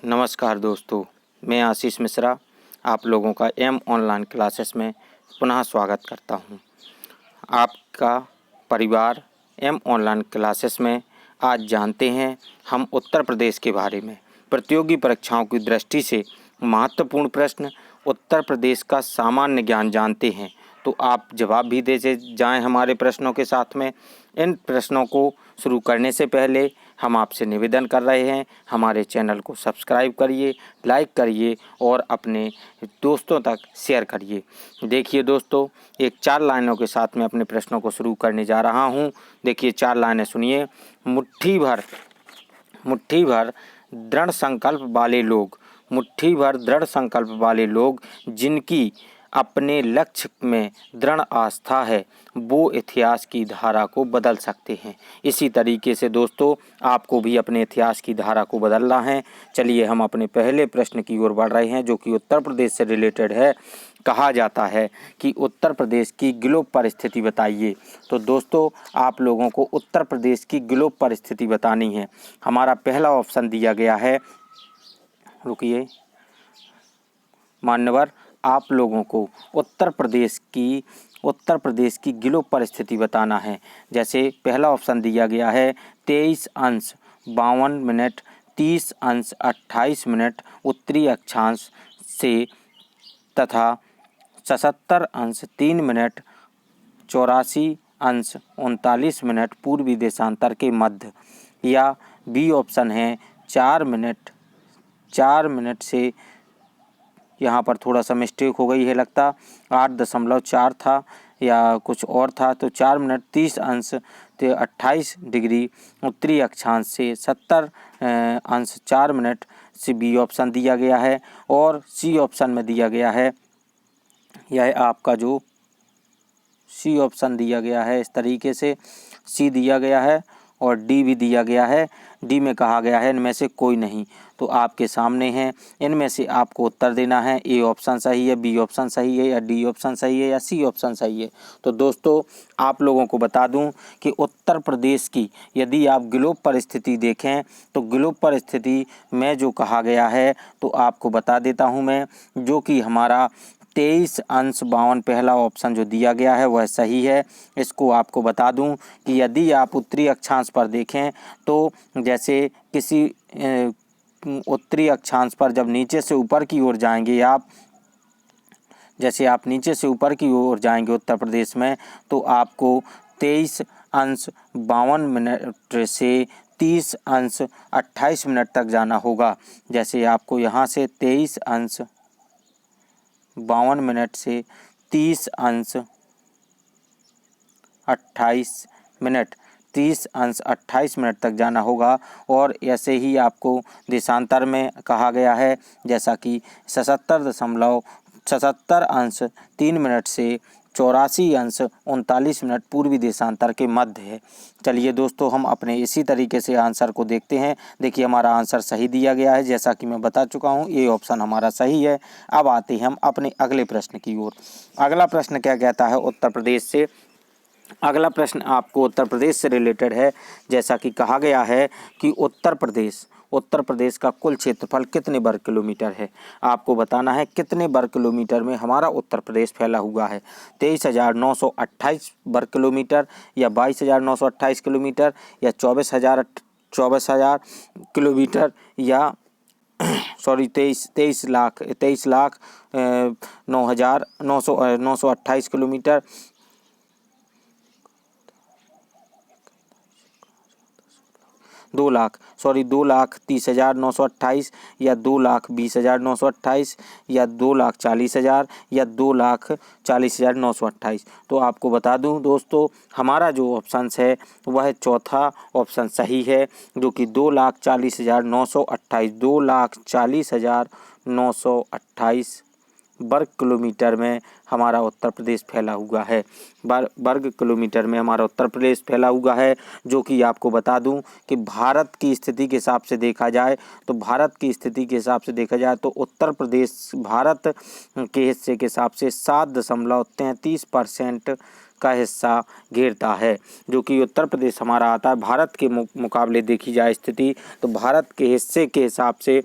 नमस्कार दोस्तों, मैं आशीष मिश्रा आप लोगों का एम ऑनलाइन क्लासेस में पुनः स्वागत करता हूं। आपका परिवार एम ऑनलाइन क्लासेस में आज जानते हैं हम उत्तर प्रदेश के बारे में। प्रतियोगी परीक्षाओं की दृष्टि से महत्वपूर्ण प्रश्न, उत्तर प्रदेश का सामान्य ज्ञान जानते हैं, तो आप जवाब भी दे जाएं हमारे प्रश्नों के साथ में। इन प्रश्नों को शुरू करने से पहले हम आपसे निवेदन कर रहे हैं, हमारे चैनल को सब्सक्राइब करिए, लाइक करिए और अपने दोस्तों तक शेयर करिए। देखिए दोस्तों, एक 4 लाइनों के साथ में अपने प्रश्नों को शुरू करने जा रहा हूं। देखिए 4 लाइनें सुनिए। मुट्ठी भर दृढ़ संकल्प वाले लोग, मुट्ठी भर दृढ़ संकल्प वाले लोग जिनकी अपने लक्ष्य में दृढ़ आस्था है, वो इतिहास की धारा को बदल सकते हैं। इसी तरीके से दोस्तों, आपको भी अपने इतिहास की धारा को बदलना है। चलिए हम अपने पहले प्रश्न की ओर बढ़ रहे हैं, जो कि उत्तर प्रदेश से रिलेटेड है। कहा जाता है कि उत्तर प्रदेश की ग्लोब पर स्थिति बताइए। तो दोस्तों, आप लोगों को उत्तर प्रदेश की ग्लोब पर स्थिति बतानी है। हमारा पहला ऑप्शन दिया गया है, रुकिए मान्यवर, आप लोगों को उत्तर प्रदेश की ग्लोब पर स्थिति बताना है। जैसे पहला ऑप्शन दिया गया है 23 अंश 52 मिनट 30 अंश 28 मिनट उत्तरी अक्षांश से तथा 77 अंश 3 मिनट 84 अंश 39 मिनट पूर्वी देशांतर के मध्य, या बी ऑप्शन है 4 मिनट से, यहाँ पर थोड़ा सा मिस्टेक हो गई है लगता, 8.4 था या कुछ और था, तो 4 मिनट 30 अंश 28 डिग्री उत्तरी अक्षांश से 70 अंश 4 मिनट से बी ऑप्शन दिया गया है। और सी ऑप्शन में दिया गया है, यह आपका जो सी ऑप्शन दिया गया है, इस तरीके से सी दिया गया है और डी भी दिया गया है। डी में कहा गया है इनमें से कोई नहीं। तो आपके सामने हैं, इनमें से आपको उत्तर देना है। ए ऑप्शन सही है, बी ऑप्शन सही है, या डी ऑप्शन सही है, या सी ऑप्शन सही है। तो दोस्तों, आप लोगों को बता दूं कि उत्तर प्रदेश की यदि आप ग्लोब पर स्थिति देखें, तो ग्लोब पर स्थिति में जो कहा गया है, तो आपको बता देता हूं मैं, जो कि हमारा 23 अंश 52 पहला ऑप्शन जो दिया गया है वह सही है। इसको आपको बता दूं कि यदि आप उत्तरी अक्षांश पर देखें, तो जैसे किसी उत्तरी अक्षांश पर जब नीचे से ऊपर की ओर जाएंगे आप, जैसे आप नीचे से ऊपर की ओर जाएंगे उत्तर प्रदेश में, तो आपको 23 अंश 52 मिनट से 30 अंश 28 मिनट तक जाना होगा। जैसे आपको यहाँ से 23 अंश 52 मिनट से 30 अंश 28 मिनट 30 अंश 28 मिनट तक जाना होगा। और ऐसे ही आपको देशांतर में कहा गया है, जैसा कि 77 अंश 3 मिनट से 84 अंश 39 मिनट पूर्वी देशांतर के मध्य है। चलिए दोस्तों, हम अपने इसी तरीके से आंसर को देखते हैं। देखिए हमारा आंसर सही दिया गया है, जैसा कि मैं बता चुका हूं, ये ऑप्शन हमारा सही है। अब आते हैं हम अपने अगले प्रश्न की ओर। अगला प्रश्न क्या कहता है उत्तर प्रदेश से। अगला प्रश्न आपको उत्तर प्रदेश से रिलेटेड है। जैसा कि कहा गया है कि उत्तर प्रदेश का कुल क्षेत्रफल कितने वर्ग किलोमीटर है। आपको बताना है कितने वर्ग किलोमीटर में हमारा उत्तर प्रदेश फैला हुआ है। 23,928 वर्ग किलोमीटर, या 22,928 किलोमीटर, या 24,000 किलोमीटर, या 23 लाख 9,928 किलोमीटर, 2,30,928, या 2,20,928, या 2,40,000, या 2,40,928। तो आपको बता दूं दोस्तों, हमारा जो ऑप्शन है वह चौथा ऑप्शन सही है, जो कि 2,40,928 2,40,928 वर्ग किलोमीटर में हमारा उत्तर प्रदेश फैला हुआ है। वर्ग किलोमीटर में हमारा उत्तर प्रदेश फैला हुआ है, जो कि आपको बता दूं कि भारत की स्थिति के हिसाब से देखा जाए, तो उत्तर प्रदेश भारत के हिस्से के हिसाब से 7.33% का हिस्सा घेरता है, जो कि उत्तर प्रदेश हमारा आता है। भारत के मुकाबले देखी जाए स्थिति, तो भारत के हिस्से के हिसाब से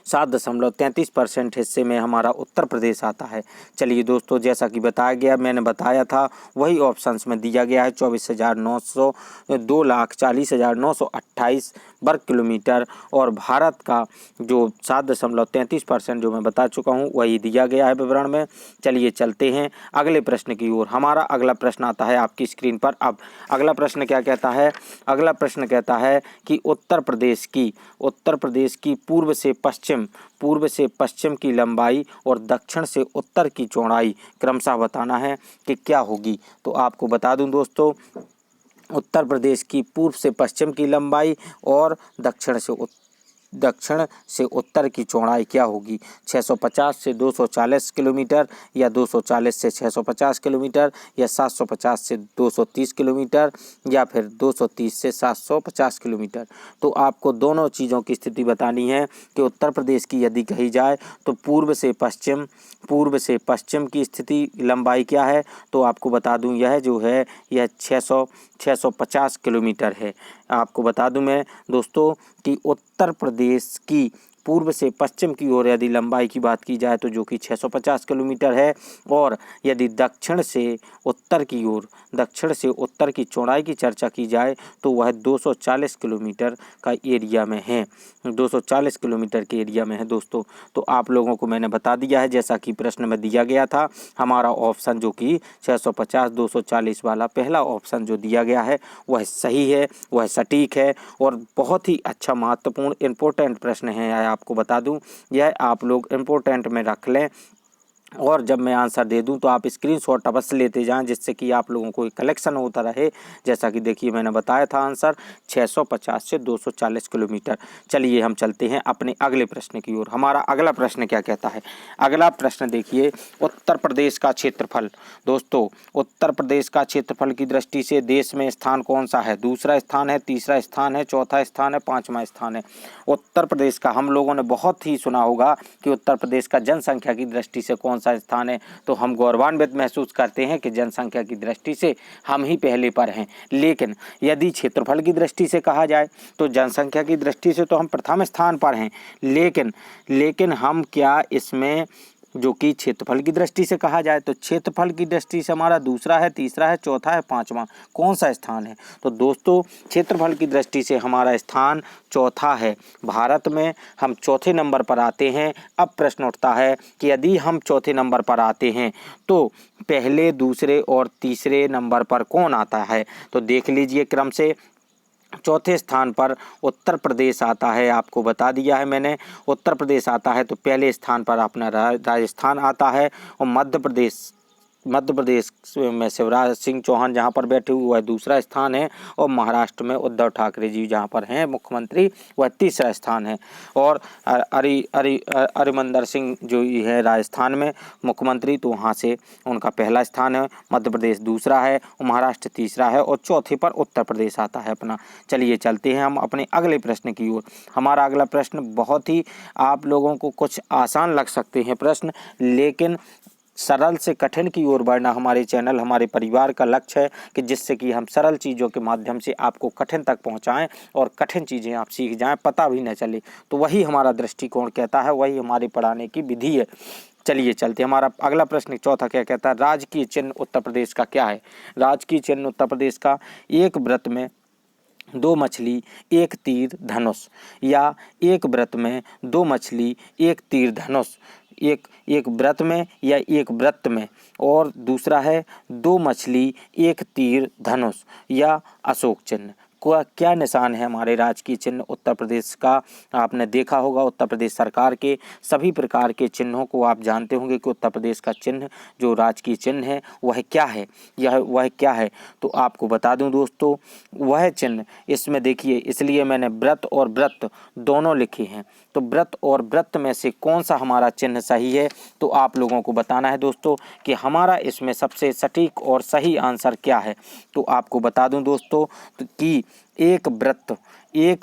7.33% हिस्से में हमारा उत्तर प्रदेश आता है। चलिए दोस्तों, जैसा कि बताया गया, मैंने बताया था वही ऑप्शंस में दिया गया है। 24,900 2,40,928 वर्ग किलोमीटर और भारत का जो 7.33% जो मैं बता चुका हूँ वही दिया गया है विवरण में। चलिए चलते हैं अगले प्रश्न की ओर। हमारा अगला प्रश्न आता है आपकी स्क्रीन पर। अब अगला प्रश्न क्या कहता है? अगला प्रश्न कहता है कि उत्तर प्रदेश की पूर्व से पश्चिम की लंबाई और दक्षिण से उत्तर की चौड़ाई क्रमशः बताना है कि क्या होगी। तो आपको बता दूं दोस्तों, उत्तर प्रदेश की पूर्व से पश्चिम की लंबाई और दक्षिण से उत्तर की चौड़ाई क्या होगी। 650 से 240 किलोमीटर या 240 से 650 किलोमीटर या 750 से 230 किलोमीटर या फिर 230 से 750 किलोमीटर। तो आपको दोनों चीज़ों की स्थिति बतानी है कि उत्तर प्रदेश की यदि कही जाए तो पूर्व से पश्चिम की स्थिति लंबाई क्या है। तो आपको बता दूं यह जो है यह 650 किलोमीटर है। आपको बता दूं मैं दोस्तों कि उत्तर प्रदेश की पूर्व से पश्चिम की ओर यदि लंबाई की बात की जाए तो जो कि 650 किलोमीटर है, और यदि दक्षिण से उत्तर की चौड़ाई की चर्चा की जाए तो वह 240 किलोमीटर का एरिया में है, 240 किलोमीटर के एरिया में है दोस्तों। तो आप लोगों को मैंने बता दिया है जैसा कि प्रश्न में दिया गया था। हमारा ऑप्शन जो कि 650 240 वाला पहला ऑप्शन जो दिया गया है वह सही है, वह सटीक है और बहुत ही अच्छा महत्वपूर्ण इम्पोर्टेंट प्रश्न है। आपको बता दूं, यह आप लोग इम्पोर्टेंट में रख लें और जब मैं आंसर दे दूं तो आप स्क्रीनशॉट अवश्य लेते जाएं, जिससे कि आप लोगों को एक कलेक्शन होता रहे। जैसा कि देखिए मैंने बताया था आंसर 650 से 240 किलोमीटर। चलिए हम चलते हैं अपने अगले प्रश्न की ओर। हमारा अगला प्रश्न क्या कहता है? अगला प्रश्न देखिए, उत्तर प्रदेश का क्षेत्रफल। दोस्तों, उत्तर प्रदेश का क्षेत्रफल की दृष्टि से देश में स्थान कौन सा है? दूसरा स्थान है, तीसरा स्थान है, चौथा स्थान है, पाँचवा स्थान है। उत्तर प्रदेश का हम लोगों ने बहुत ही सुना होगा कि उत्तर प्रदेश का जनसंख्या की दृष्टि से कौन सा स्थान है, तो हम गौरवान्वित महसूस करते हैं कि जनसंख्या की दृष्टि से हम ही पहले पर हैं। लेकिन यदि क्षेत्रफल की दृष्टि से कहा जाए तो जनसंख्या की दृष्टि से तो हम प्रथम स्थान पर हैं, लेकिन हम क्या इसमें जो कि क्षेत्रफल की दृष्टि से कहा जाए तो क्षेत्रफल की दृष्टि से हमारा दूसरा है, तीसरा है, चौथा है, पांचवा कौन सा स्थान है? तो दोस्तों, क्षेत्रफल की दृष्टि से हमारा स्थान चौथा है। भारत में हम चौथे नंबर पर आते हैं। अब प्रश्न उठता है कि यदि हम चौथे नंबर पर आते हैं तो पहले, दूसरे और तीसरे नंबर पर कौन आता है? तो देख लीजिए क्रम से। चौथे स्थान पर उत्तर प्रदेश आता है, आपको बता दिया है मैंने। उत्तर प्रदेश आता है तो पहले स्थान पर अपना राजस्थान आता है और मध्य प्रदेश में शिवराज सिंह चौहान जहां पर बैठे हुए वह दूसरा स्थान है, और महाराष्ट्र में उद्धव ठाकरे जी जहां पर हैं मुख्यमंत्री वह तीसरा स्थान है, और अरिमंदर सिंह जो है राजस्थान में मुख्यमंत्री तो वहां से उनका पहला स्थान है। मध्य प्रदेश दूसरा है और महाराष्ट्र तीसरा है और चौथे पर उत्तर प्रदेश आता है अपना। चलिए चलते हैं हम अपने अगले प्रश्न की ओर। हमारा अगला प्रश्न बहुत ही आप लोगों को कुछ आसान लग सकते हैं प्रश्न, लेकिन सरल से कठिन की ओर बढ़ना हमारे चैनल, हमारे परिवार का लक्ष्य है कि जिससे कि हम सरल चीज़ों के माध्यम से आपको कठिन तक पहुंचाएं और कठिन चीज़ें आप सीख जाएं, पता भी न चले। तो वही हमारा दृष्टिकोण कहता है, वही हमारे पढ़ाने की विधि है। चलिए चलते, हमारा अगला प्रश्न चौथा क्या कहता है? राजकीय चिन्ह उत्तर प्रदेश का क्या है? राजकीय चिन्ह उत्तर प्रदेश का एक व्रत में 2 मछली 1 तीर धनुष, या एक व्रत में 2 मछली 1 तीर धनुष, एक व्रत में या एक व्रत में, और दूसरा है 2 मछली 1 तीर धनुष या अशोक चिन्ह। क्या निशान है हमारे राजकीय चिन्ह उत्तर प्रदेश का? आपने देखा होगा उत्तर प्रदेश सरकार के सभी प्रकार के चिन्हों को आप जानते होंगे कि उत्तर प्रदेश का चिन्ह जो राजकीय चिन्ह है वह क्या है। तो आपको बता दूं दोस्तों, वह चिन्ह इसमें देखिए, इसलिए मैंने व्रत और व्रत दोनों लिखे हैं। तो व्रत और व्रत में से कौन सा हमारा चिन्ह सही है, तो आप लोगों को बताना है दोस्तों कि हमारा इसमें सबसे सटीक और सही आंसर क्या है। तो आपको बता दूं दोस्तों कि एक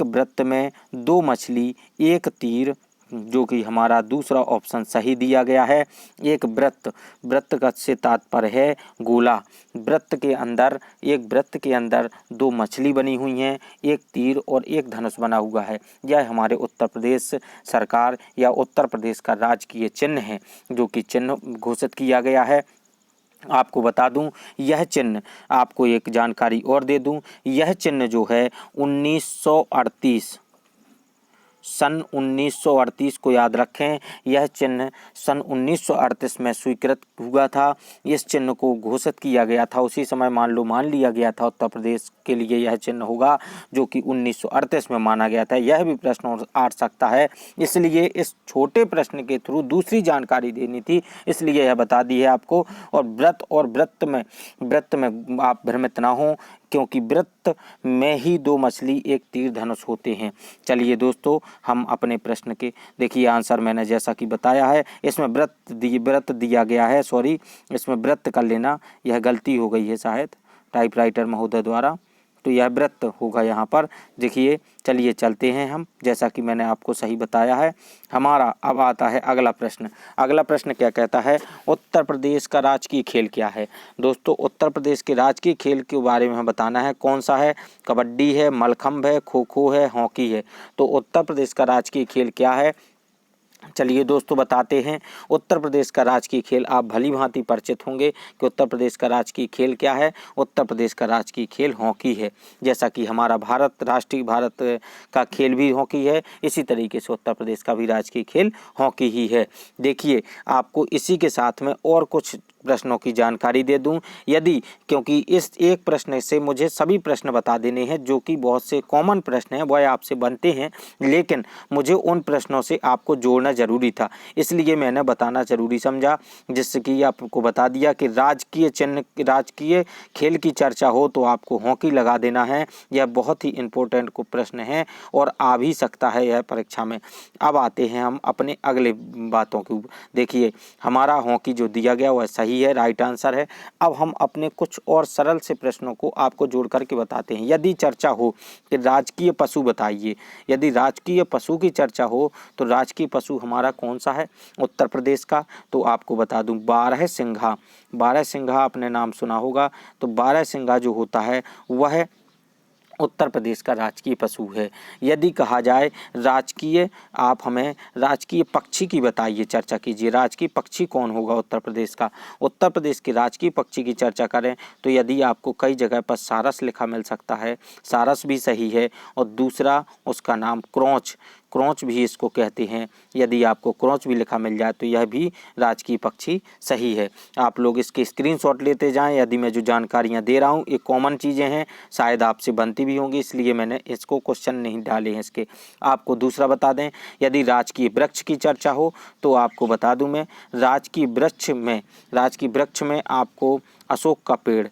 व्रत में 2 मछली 1 तीर जो कि हमारा दूसरा ऑप्शन सही दिया गया है। एक वृत्त, वृत्त का से तात्पर्य है गोला। वृत्त के अंदर दो मछली बनी हुई हैं, एक तीर और एक धनुष बना हुआ है। यह हमारे उत्तर प्रदेश सरकार या उत्तर प्रदेश का राजकीय चिन्ह है, जो कि चिन्ह घोषित किया गया है। आपको बता दूं, यह चिन्ह, आपको एक जानकारी और दे दूं, यह चिन्ह जो है 1938 सन 1938 को याद रखें, यह चिन्ह सन 1938 में स्वीकृत हुआ था। इस चिन्ह को घोषित किया गया था, उसी समय मान लिया गया था उत्तर प्रदेश के लिए यह चिन्ह होगा, जो कि 1938 में माना गया था। यह भी प्रश्न आ सकता है, इसलिए इस छोटे प्रश्न के थ्रू दूसरी जानकारी देनी थी, इसलिए यह बता दी है आपको। और वृत्त में आप भ्रमित ना हो, क्योंकि वृत्त में ही दो मछली एक तीर धनुष होते हैं। चलिए दोस्तों, हम अपने प्रश्न के देखिए आंसर मैंने जैसा कि बताया है, इसमें वृत्त दिया गया है, सॉरी, इसमें वृत्त कर लेना, यह गलती हो गई है शायद टाइपराइटर महोदय द्वारा, तो यह वृत्त होगा यहाँ पर। देखिए, चलिए चलते हैं हम, जैसा कि मैंने आपको सही बताया है। हमारा अब आता है अगला प्रश्न। अगला प्रश्न क्या कहता है, उत्तर प्रदेश का राजकीय खेल क्या है। दोस्तों, उत्तर प्रदेश के राजकीय खेल के बारे में बताना है, कौन सा है, कबड्डी है, मलखम्ब है, खो खो है, हॉकी है। तो उत्तर प्रदेश का राजकीय खेल क्या है, चलिए दोस्तों बताते हैं। उत्तर प्रदेश का राजकीय खेल, आप भली भांति परिचित होंगे कि उत्तर प्रदेश का राजकीय खेल क्या है। उत्तर प्रदेश का राजकीय खेल हॉकी है। जैसा कि हमारा राष्ट्रीय भारत का खेल भी हॉकी है, इसी तरीके से उत्तर प्रदेश का भी राजकीय खेल हॉकी ही है। देखिए, आपको इसी के साथ में और कुछ प्रश्नों की जानकारी दे दूं, यदि, क्योंकि इस एक प्रश्न से मुझे सभी प्रश्न बता देने हैं, जो कि बहुत से कॉमन प्रश्न हैं, वह आपसे बनते हैं, लेकिन मुझे उन प्रश्नों से आपको जोड़ना जरूरी था, इसलिए मैंने बताना जरूरी समझा, जिससे कि आपको बता दिया कि राजकीय खेल की चर्चा हो तो आपको हॉकी लगा देना है। यह बहुत ही इम्पोर्टेंट को प्रश्न है और आ भी सकता है यह परीक्षा में। अब आते हैं हम अपने अगले बातों के ऊपर। देखिए, हमारा हॉकी जो दिया गया वह सही है, राइट आंसर है। अब हम अपने कुछ और सरल से प्रश्नों को आपको जोड़ करके बताते हैं। यदि चर्चा हो कि राजकीय पशु बताइए, यदि राजकीय पशु की चर्चा हो तो राजकीय पशु हमारा कौन सा है उत्तर प्रदेश का, तो आपको बता दूं, बारहसिंघा। बारहसिंघा आपने नाम सुना होगा, तो बारहसिंघा जो होता है वह उत्तर प्रदेश का राजकीय पशु है। यदि कहा जाए राजकीय, आप हमें राजकीय पक्षी की बताइए, चर्चा कीजिए, राजकीय पक्षी कौन होगा उत्तर प्रदेश का। उत्तर प्रदेश के राजकीय पक्षी की चर्चा करें तो यदि आपको कई जगह पर सारस लिखा मिल सकता है, सारस भी सही है, और दूसरा उसका नाम क्रोंच, क्रोंच भी इसको कहते हैं। यदि आपको क्रोंच भी लिखा मिल जाए तो यह भी राजकीय पक्षी सही है। आप लोग इसके स्क्रीनशॉट लेते जाएं। यदि मैं जो जानकारियां दे रहा हूं ये कॉमन चीज़ें हैं, शायद आपसे बनती भी होंगी, इसलिए मैंने इसको क्वेश्चन नहीं डाले हैं इसके। आपको दूसरा बता दें, यदि राजकीय वृक्ष की चर्चा हो तो आपको बता दूं मैं, राजकीय वृक्ष में आपको अशोक का पेड़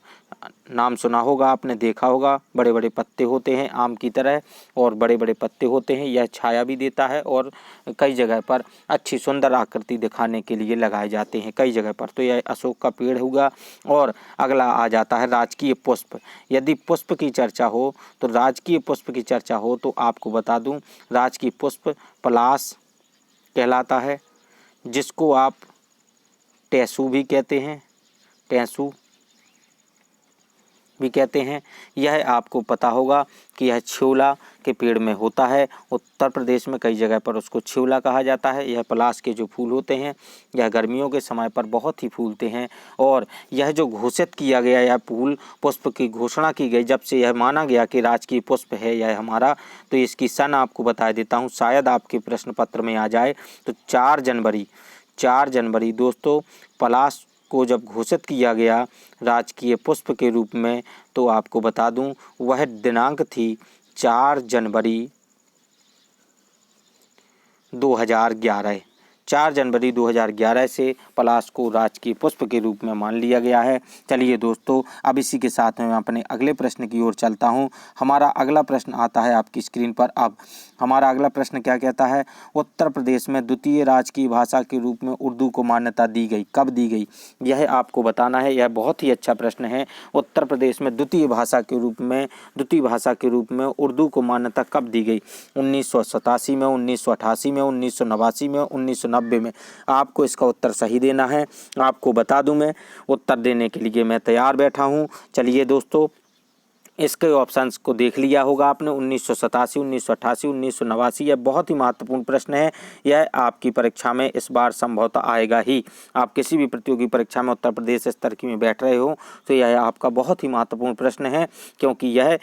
नाम सुना होगा, आपने देखा होगा, बड़े बड़े पत्ते होते हैं आम की तरह, और बड़े बड़े पत्ते होते हैं, यह छाया भी देता है और कई जगह पर अच्छी सुंदर आकृति दिखाने के लिए लगाए जाते हैं कई जगह पर, तो यह अशोक का पेड़ होगा। और अगला आ जाता है राजकीय पुष्प। यदि पुष्प की चर्चा हो तो राजकीय पुष्प की चर्चा हो तो आपको बता दूं, राजकीय पुष्प पलाश कहलाता है, जिसको आप टेसू भी कहते हैं, टेसू भी कहते हैं। यह आपको पता होगा कि यह छेवला के पेड़ में होता है। उत्तर प्रदेश में कई जगह पर उसको छेवला कहा जाता है। यह पलाश के जो फूल होते हैं यह गर्मियों के समय पर बहुत ही फूलते हैं, और यह जो घोषित किया गया, यह फूल पुष्प की घोषणा की गई जब से यह माना गया कि राजकीय पुष्प है यह हमारा, तो इसकी सन आपको बता देता हूँ, शायद आपके प्रश्न पत्र में आ जाए, तो 4 जनवरी दोस्तों, पलाश को जब घोषित किया गया राजकीय पुष्प के रूप में, तो आपको बता दूं वह दिनांक थी 4 जनवरी 2011। 4 जनवरी 2011 से पलाश को राजकीय पुष्प के रूप में मान लिया गया है। चलिए दोस्तों, अब इसी के साथ मैं अपने अगले प्रश्न की ओर चलता हूं। हमारा अगला प्रश्न आता है आपकी स्क्रीन पर। अब हमारा अगला प्रश्न क्या कहता है, उत्तर प्रदेश में द्वितीय राजकीय भाषा के रूप में उर्दू को मान्यता दी गई, कब दी गई, यह आपको बताना है। यह बहुत ही अच्छा प्रश्न है। उत्तर प्रदेश में द्वितीय भाषा के रूप में उर्दू को मान्यता कब दी गई? 1987 में, 1988 में, 1989 में, 1990 में। आपको इसका उत्तर सही देना है। आपको बता दूं, मैं उत्तर देने के लिए मैं तैयार बैठा हूं। चलिए दोस्तों, इसके ऑप्शंस को देख लिया होगा आपने। 1987, 1988, 1989। यह बहुत ही महत्वपूर्ण प्रश्न है। यह आपकी परीक्षा में इस बार संभवतः आएगा ही। आप किसी भी प्रतियोगी परीक्षा में उत्तर प्रदेश स्तर की में बैठ रहे हो तो यह आपका बहुत ही महत्वपूर्ण प्रश्न है, क्योंकि यह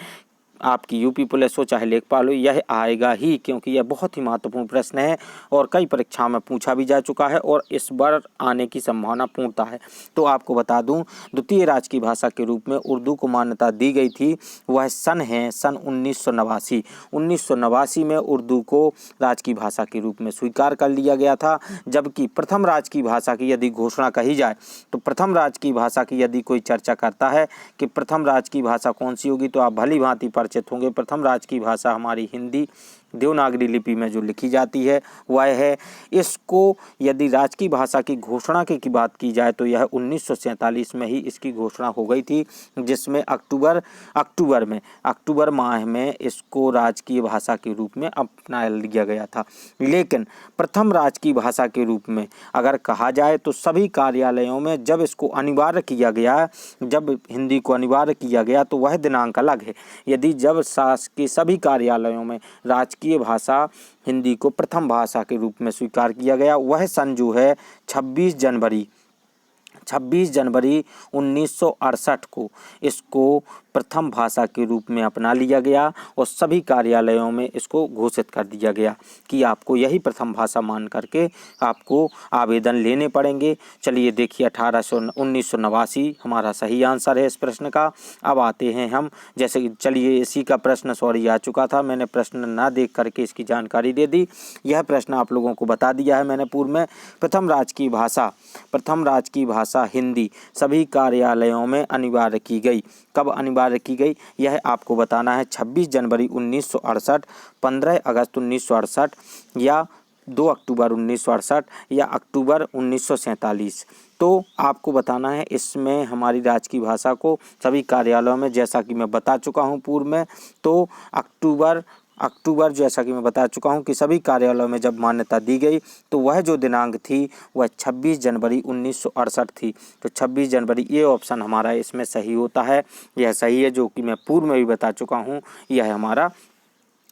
आपकी यूपी पुलिस हो चाहे लेखपाल हो, यह आएगा ही, क्योंकि यह बहुत ही महत्वपूर्ण प्रश्न है और कई परीक्षाओं में पूछा भी जा चुका है और इस बार आने की संभावना पूर्णता है। तो आपको बता दूं, द्वितीय राजकीय भाषा के रूप में उर्दू को मान्यता दी गई थी। वह सन 1989। 1989 में उर्दू को राजकीय भाषा के रूप में स्वीकार कर लिया गया था। जबकि प्रथम राजकीय भाषा की यदि घोषणा कही जाए तो प्रथम राजकीय भाषा की यदि कोई चर्चा करता है कि प्रथम राजकीय भाषा कौन सी होगी, तो आप भली भांति परिचित होंगे। प्रथम राजकीय भाषा हमारी हिंदी देवनागरी लिपि में जो लिखी जाती है वह है। इसको यदि राजकीय भाषा की घोषणा की बात की जाए तो यह 1947 में ही इसकी घोषणा हो गई थी, जिसमें अक्टूबर माह में इसको राजकीय भाषा के रूप में अपना लिया गया था। लेकिन प्रथम राजकीय भाषा के रूप में अगर कहा जाए तो सभी कार्यालयों में जब इसको अनिवार्य किया गया, जब हिंदी को अनिवार्य किया गया तो वह दिनांक अलग है। यदि जब शासकीय सभी कार्यालयों में राजकीय भाषा हिंदी को प्रथम भाषा के रूप में स्वीकार किया गया, वह सन जो है 26 जनवरी 1968 को इसको प्रथम भाषा के रूप में अपना लिया गया और सभी कार्यालयों में इसको घोषित कर दिया गया कि आपको यही प्रथम भाषा मान करके आपको आवेदन लेने पड़ेंगे। चलिए देखिए, 1989 हमारा सही आंसर है इस प्रश्न का। अब आते हैं हम, जैसे कि चलिए इसी का प्रश्न आ चुका था, मैंने प्रश्न ना देख करके इसकी जानकारी दे दी। यह प्रश्न आप लोगों को बता दिया है मैंने पूर्व में। प्रथम राजकीय भाषा हिंदी सभी कार्यालयों में अनिवार्य की गई। कब अनिवार्य की गई यह आपको बताना है। 26 जनवरी 1968, 15 अगस्त 1968 या 2 अक्टूबर 1968 या अक्टूबर 1947। तो आपको बताना है इसमें हमारी राजकीय भाषा को सभी कार्यालयों में, जैसा कि मैं बता चुका हूँ पूर्व में, तो अक्टूबर जैसा कि मैं बता चुका हूं कि सभी कार्यालयों में जब मान्यता दी गई तो वह जो दिनांक थी वह 26 जनवरी 1968 थी। तो 26 जनवरी ये ऑप्शन हमारा इसमें सही होता है। यह सही है, जो कि मैं पूर्व में भी बता चुका हूं, यह हमारा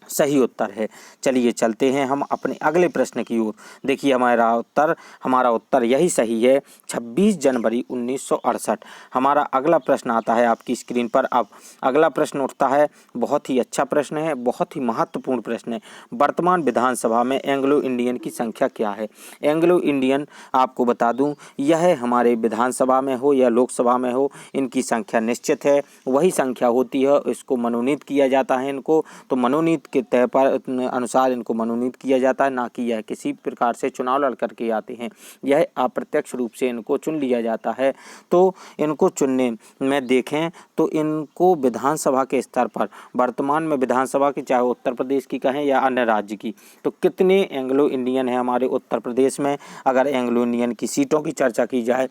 सही उत्तर है। चलिए चलते हैं हम अपने अगले प्रश्न की ओर। देखिए हमारा उत्तर यही सही है, 26 जनवरी 1968। हमारा अगला प्रश्न आता है आपकी स्क्रीन पर। अब अगला प्रश्न उठता है, बहुत ही अच्छा प्रश्न है, बहुत ही महत्वपूर्ण प्रश्न है। वर्तमान विधानसभा में एंग्लो इंडियन की संख्या क्या है? एंग्लो इंडियन आपको बता दूं, यह हमारे विधानसभा में हो या लोकसभा में हो, इनकी संख्या निश्चित है, वही संख्या होती है। इसको मनोनीत किया जाता है, इनको तो मनोनीत के तय पर अनुसार इनको मनोनीत किया जाता है, ना कि यह किसी प्रकार से चुनाव लड़ करके आते हैं। यह अप्रत्यक्ष रूप से इनको चुन लिया जाता है। तो इनको चुनने में देखें तो इनको विधानसभा के स्तर पर, वर्तमान में विधानसभा की, चाहे उत्तर प्रदेश की कहें या अन्य राज्य की, तो कितने एंग्लो इंडियन है हमारे उत्तर प्रदेश में? अगर एंग्लो इंडियन की सीटों की चर्चा की जाए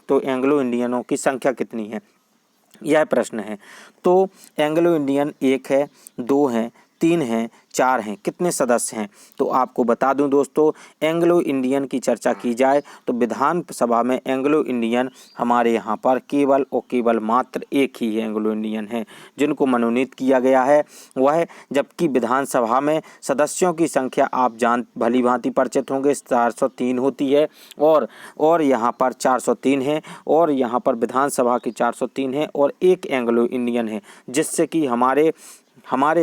तो एंग्लो इंडियनों की संख्या कितनी है, यह प्रश्न है। तो एंग्लो इंडियन 1 है, 2 हैं, 3 हैं, 4 हैं, कितने सदस्य हैं? तो आपको बता दूं दोस्तों, एंग्लो इंडियन की चर्चा की जाए तो विधानसभा में एंग्लो इंडियन हमारे यहाँ पर केवल और केवल मात्र 1 ही एंग्लो इंडियन है जिनको मनोनीत किया गया है वह। जबकि विधानसभा में सदस्यों की संख्या आप भली भांति परिचित होंगे, 403 होती है और यहाँ पर 403 है और यहाँ पर विधानसभा की 403 है और 1 एंग्लो इंडियन है, जिससे कि हमारे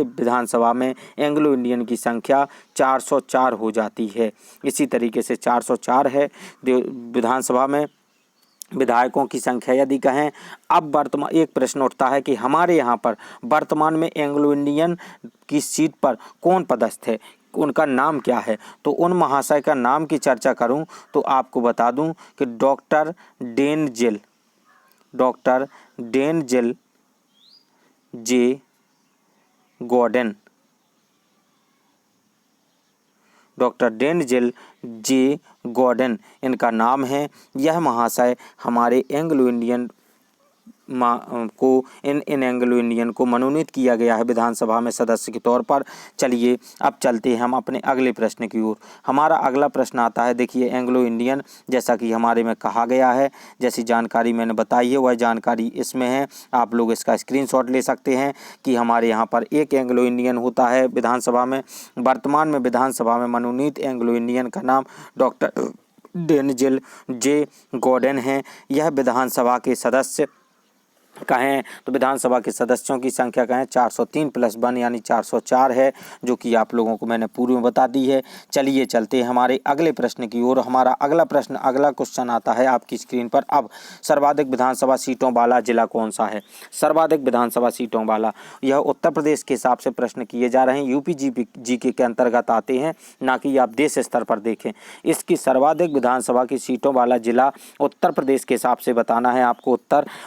विधानसभा में एंग्लो इंडियन की संख्या 404 हो जाती है। इसी तरीके से 404 है विधानसभा में विधायकों की संख्या यदि कहें, अब वर्तमान एक प्रश्न उठता है कि हमारे यहाँ पर वर्तमान में एंग्लो इंडियन की सीट पर कौन पदस्थ है, उनका नाम क्या है। तो उन महाशय का नाम की चर्चा करूं तो आपको बता दूं कि doctor Denzil J Gordon, doctor Denzil J Gordon इनका नाम है। यह महाशय हमारे एंग्लो इंडियन को इन एंग्लो इंडियन को मनोनीत किया गया है विधानसभा में सदस्य के तौर पर। चलिए अब चलते हैं हम अपने अगले प्रश्न की ओर। हमारा अगला प्रश्न आता है, देखिए एंग्लो इंडियन जैसा कि हमारे में कहा गया है, जैसी जानकारी मैंने बताई है वह जानकारी इसमें है। आप लोग इसका स्क्रीनशॉट ले सकते हैं कि हमारे यहाँ पर एक एंग्लो इंडियन होता है विधानसभा में। वर्तमान में विधानसभा में मनोनीत एंग्लो इंडियन का नाम डॉक्टर डेनजिल जे गॉर्डन है। यह विधानसभा के सदस्य कहें तो विधानसभा के सदस्यों की संख्या कहें 403 + 1 यानी 404 है, जो कि आप लोगों को मैंने पूर्व में बता दी है। चलिए चलते हैं हमारे अगले प्रश्न की ओर। हमारा अगला क्वेश्चन आता है आपकी स्क्रीन पर। अब सर्वाधिक विधानसभा सीटों वाला जिला कौन सा है? सर्वाधिक विधानसभा सीटों वाला, यह उत्तर प्रदेश के हिसाब से प्रश्न किए जा रहे हैं, यूपी जीके के अंतर्गत आते हैं, ना कि आप देश स्तर पर देखें। इसकी सर्वाधिक विधानसभा की सीटों वाला जिला उत्तर प्रदेश के हिसाब से बताना है आपको।